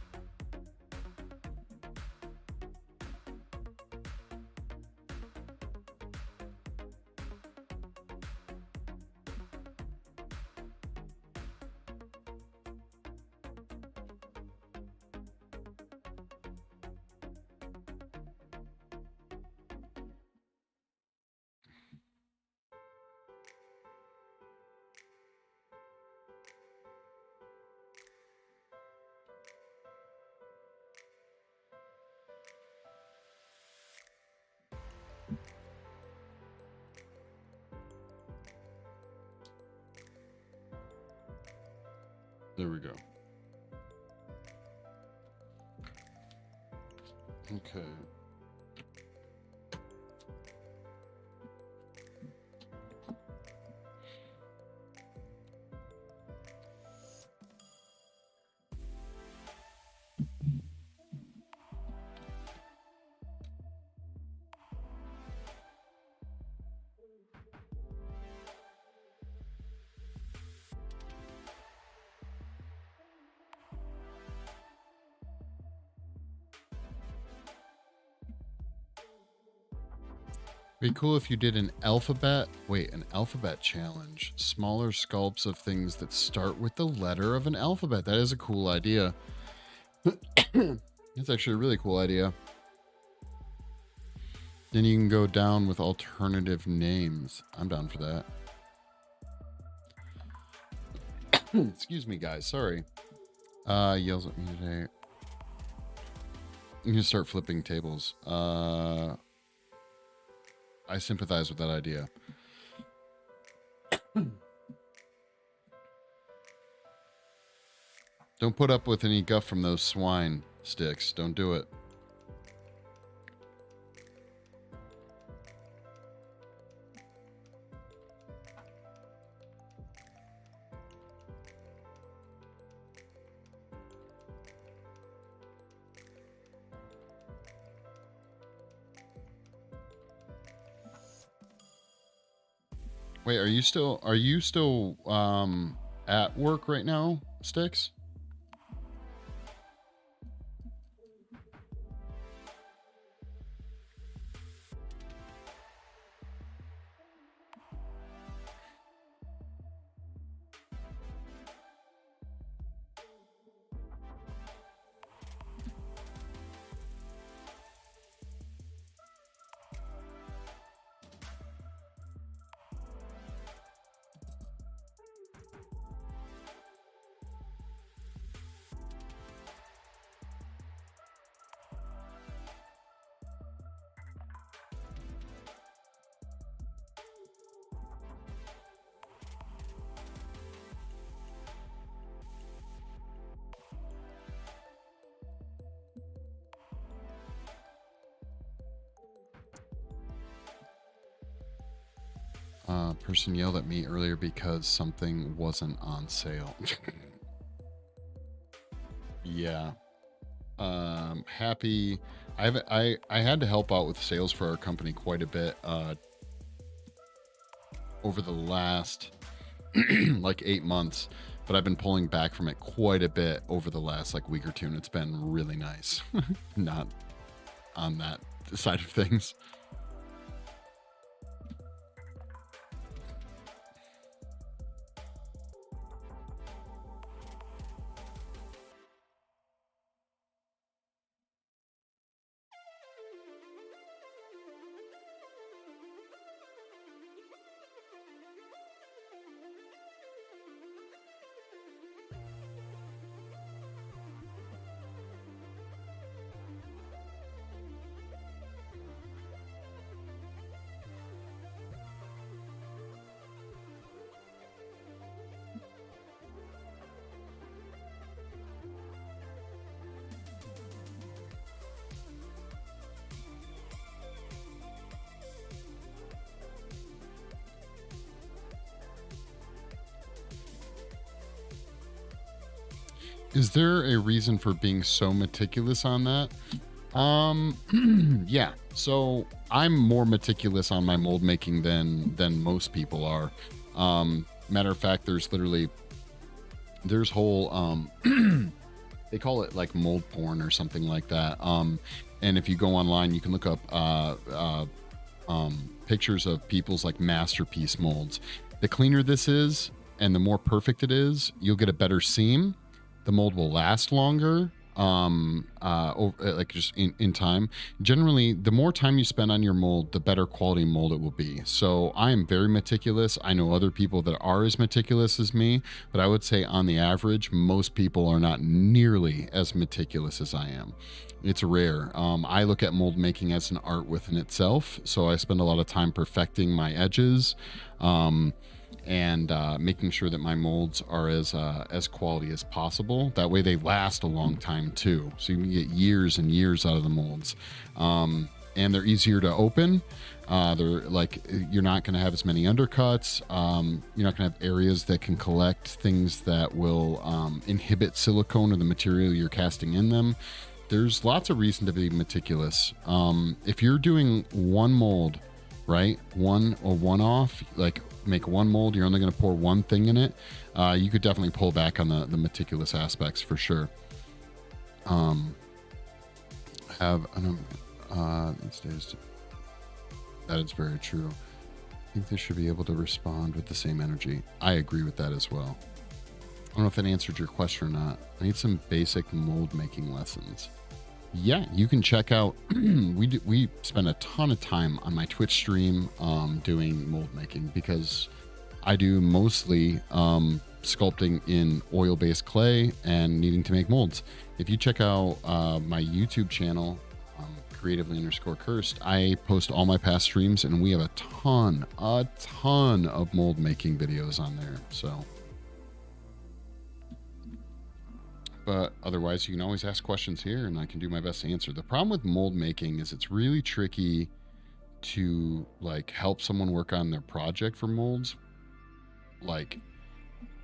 There we go. Okay. Be cool if you did an alphabet challenge. Smaller sculpts of things that start with the letter of an alphabet. That is a cool idea. It's actually a really cool idea. Then you can go down with alternative names. I'm down for that. Excuse me, guys. Sorry. Yells at me today. I'm gonna start flipping tables. I sympathize with that idea. Don't put up with any guff from those swine sticks. Don't do it. Wait, are you still at work right now, Sticks? Person yelled at me earlier because something wasn't on sale. Yeah. Happy. I had to help out with sales for our company quite a bit over the last like 8 months, but I've been pulling back from it quite a bit over the last like week or two, and it's been really nice. Not on that side of things. Is there a reason for being so meticulous on that? Yeah. So I'm more meticulous on my mold making than most people are. Matter of fact, there's whole they call it like mold porn or something like that. And if you go online, you can look up pictures of people's like masterpiece molds. The cleaner this is and the more perfect it is, you'll get a better seam. The mold will last longer, like just in time. Generally, the more time you spend on your mold, the better quality mold it will be. So I am very meticulous. I know other people that are as meticulous as me, but I would say on the average, most people are not nearly as meticulous as I am. It's rare. I look at mold making as an art within itself. So I spend a lot of time perfecting my edges. And making sure that my molds are as quality as possible. That way they last a long time too. So you can get years and years out of the molds. And they're easier to open. They're like, you're not going to have as many undercuts. You're not going to have areas that can collect things that will inhibit silicone or the material you're casting in them. There's lots of reason to be meticulous. If you're doing one mold, right? One off, like make one mold, you're only going to pour one thing in it. You could definitely pull back on the meticulous aspects for sure. These days, that is very true. I think they should be able to respond with the same energy. I agree with that as well. I don't know if that answered your question or not. I need some basic mold making lessons. Yeah, you can check out. We spend a ton of time on my Twitch stream doing mold making because I do mostly sculpting in oil-based clay and needing to make molds. If you check out my YouTube channel, creatively_cursed, I post all my past streams, and we have a ton of mold making videos on there. So, but otherwise, you can always ask questions here, and I can do my best to answer. The problem with mold making is it's really tricky to like help someone work on their project for molds, like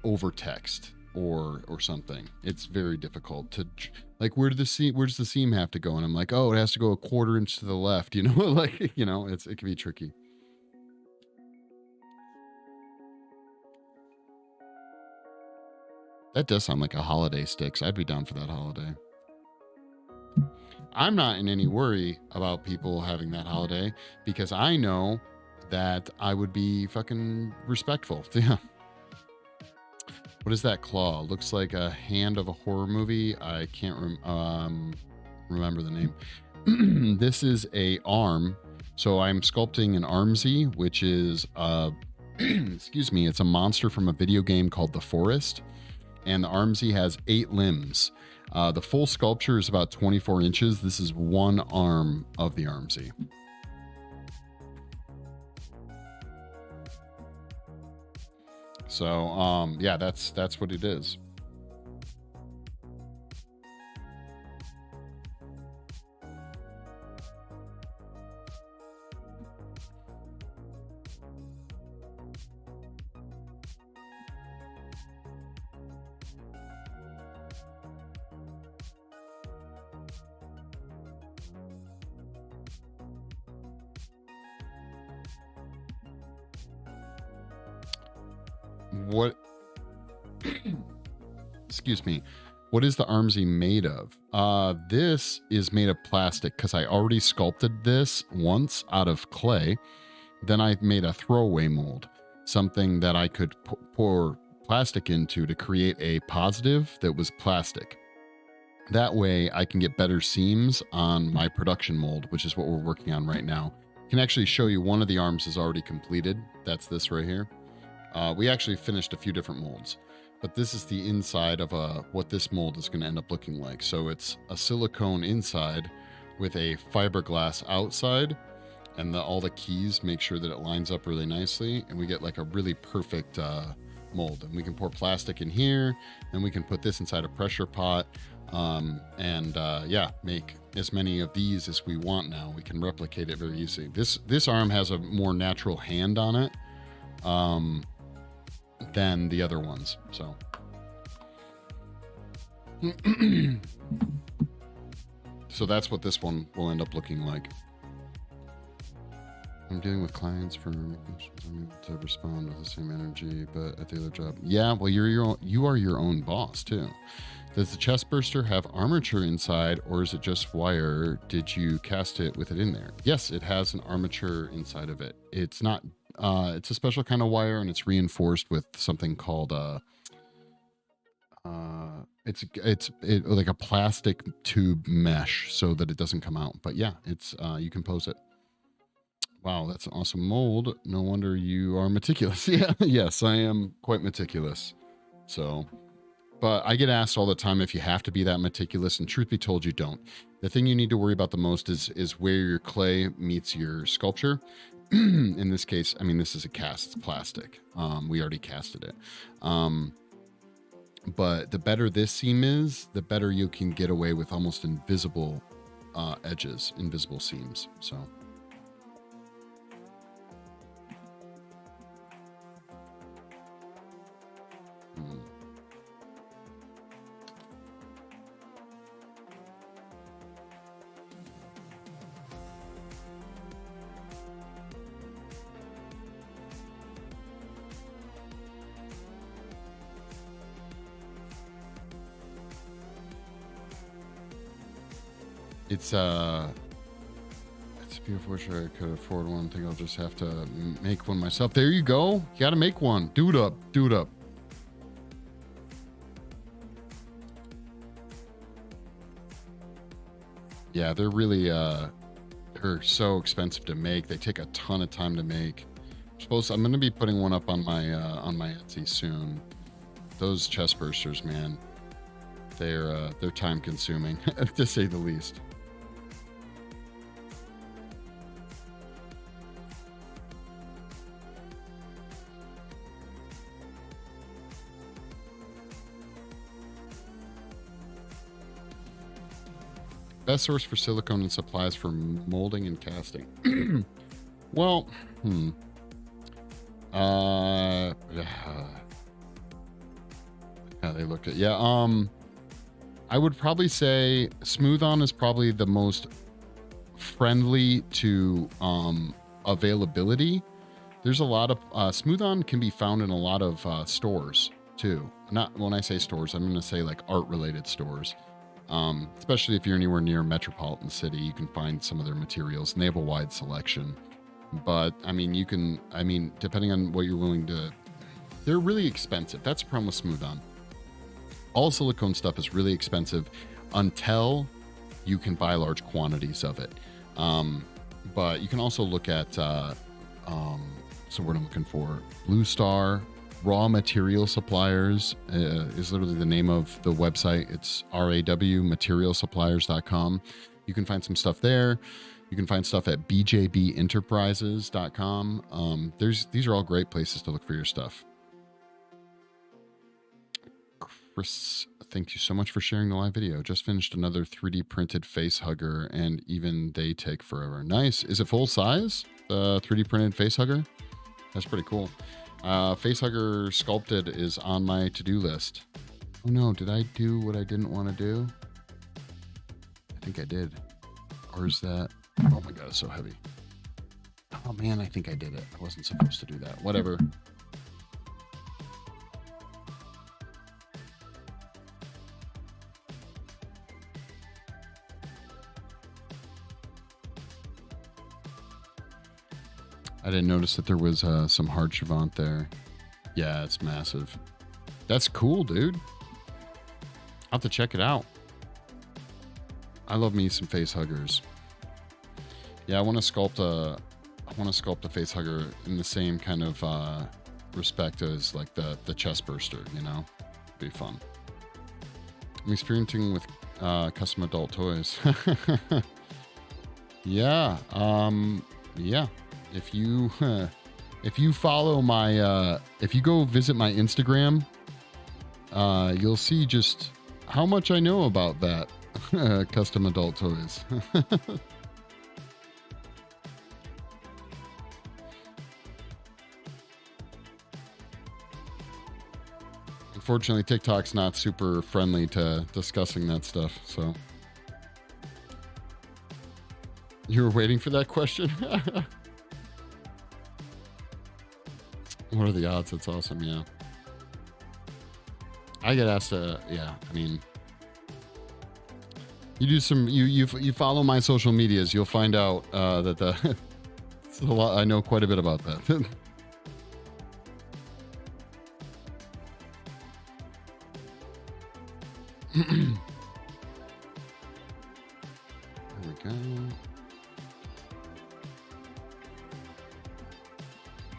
over text or something. It's very difficult to like, where's the seam have to go? And I'm like, oh, it has to go a 1/4 inch to the left, you know, like, you know, it can be tricky. That does sound like a holiday sticks. I'd be down for that holiday. I'm not in any worry about people having that holiday because I know that I would be fucking respectful. Yeah. What is that claw? Looks like a hand of a horror movie. I can't remember the name. This is a arm. So I'm sculpting an Armsy, which is excuse me, it's a monster from a video game called The Forest. And the Armsy has 8 limbs. The full sculpture is about 24 inches. This is one arm of the Armsy. So, yeah, that's what it is. What excuse me, what is the Armsy made of? This is made of plastic because I already sculpted this once out of clay. Then I made a throwaway mold, something that I could pour plastic into to create a positive that was plastic. That way I can get better seams on my production mold, which is what we're working on right now. I can actually show you one of the arms is already completed. That's this right here. We actually finished a few different molds, but this is the inside of what this mold is going to end up looking like. So it's a silicone inside with a fiberglass outside, and all the keys make sure that it lines up really nicely, and we get like a really perfect mold. And we can pour plastic in here, and we can put this inside a pressure pot, yeah, make as many of these as we want now. We can replicate it very easily. This arm has a more natural hand on it than the other ones. So so that's what this one will end up looking like. I'm dealing with clients for I'm able to respond with the same energy, but at the other job. Yeah, well, you are your own boss too. Does the chest burster have armature inside, or is it just wire? Did you cast it with it in there? Yes, it has an armature inside of it. It's not it's a special kind of wire, and it's reinforced with something called it's like a plastic tube mesh so that it doesn't come out. But yeah, it's you can pose it. Wow, that's an awesome mold. No wonder you are meticulous. Yeah, yes, I am quite meticulous. So, but I get asked all the time if you have to be that meticulous, and truth be told, you don't. The thing you need to worry about the most is where your clay meets your sculpture. In this case, I mean, this is a cast, it's plastic. We already casted it. But the better this seam is, the better you can get away with almost invisible edges, invisible seams. So. It's beautiful. Wish I could afford one. I think I'll just have to make one myself. There you go. You got to make one. Do it up. Do it up. Yeah, they're really they're so expensive to make. They take a ton of time to make. I'm going to be putting one up on my Etsy soon. those chest bursters, man, they're time consuming to say the least. Best source for silicone and supplies for molding and casting. Well, how they look at, I would probably say Smooth On is probably the most friendly to availability. There's a lot of Smooth On can be found in a lot of stores too. Not when I say stores, I'm going to say like art related stores. Especially if you're anywhere near a metropolitan city, you can find some of their materials and they have a wide selection. But I mean, depending on what you're willing to, they're really expensive. That's the problem with Smooth On. All silicone stuff is really expensive until you can buy large quantities of it. But you can also look at, so what I'm looking for, Blue Star. Raw Material Suppliers is literally the name of the website. It's rawmaterialsuppliers.com. You can find some stuff there. You can find stuff at bjbenterprises.com. These are all great places to look for your stuff. Chris, thank you so much for sharing the live video. Just finished another 3D printed face hugger, and even they take forever. Nice. Is it full size? The 3D printed face hugger? That's pretty cool. Facehugger Sculpted is on my to-do list. Oh no, did I do what I didn't want to do? I think I did. Or is that... Oh my god, it's so heavy. Oh man, I think I did it. I wasn't supposed to do that. Whatever. I didn't notice that there was some hard Chevant there. Yeah, it's massive. That's cool, dude. I'll have to check it out. I love me some face huggers. Yeah, I want to sculpt a face hugger in the same kind of respect as like the chest burster, you know? Be fun. I'm experiencing with custom adult toys. Yeah. Yeah. If you follow my, if you go visit my Instagram, you'll see just how much I know about that custom adult toys. Unfortunately, TikTok's not super friendly to discussing that stuff, so. You were waiting for that question? What are the odds? That's awesome. Yeah. I get asked yeah, I mean, you do some, you follow my social medias, you'll find out that it's a lot. I know quite a bit about that. There we go.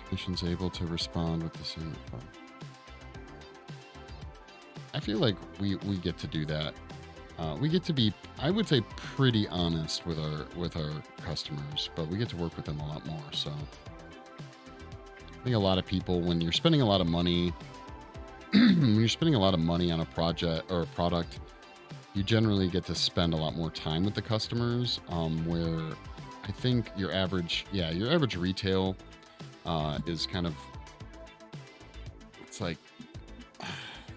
Technicians able to respond with the same reply. I feel like we get to do that. We get to be, I would say, pretty honest with our customers, but we get to work with them a lot more. So I think a lot of people, when you're spending a lot of money, when you're spending a lot of money on a project or a product, you generally get to spend a lot more time with the customers. Where I think your average retail is kind of, it's like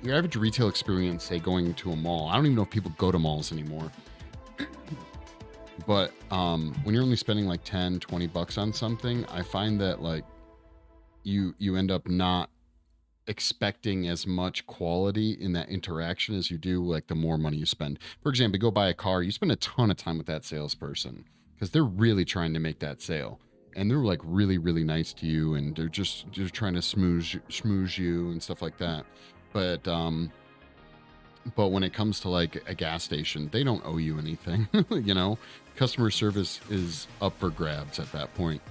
your average retail experience, say going to a mall. I don't even know if people go to malls anymore. But when you're only spending like 10, 20 bucks on something, I find that like you end up not expecting as much quality in that interaction as you do like the more money you spend. For example, you go buy a car, you spend a ton of time with that salesperson because they're really trying to make that sale. And they're like really, really nice to you, and they're just trying to schmooze you and stuff like that. But when it comes to like a gas station, they don't owe you anything. You know, customer service is up for grabs at that point.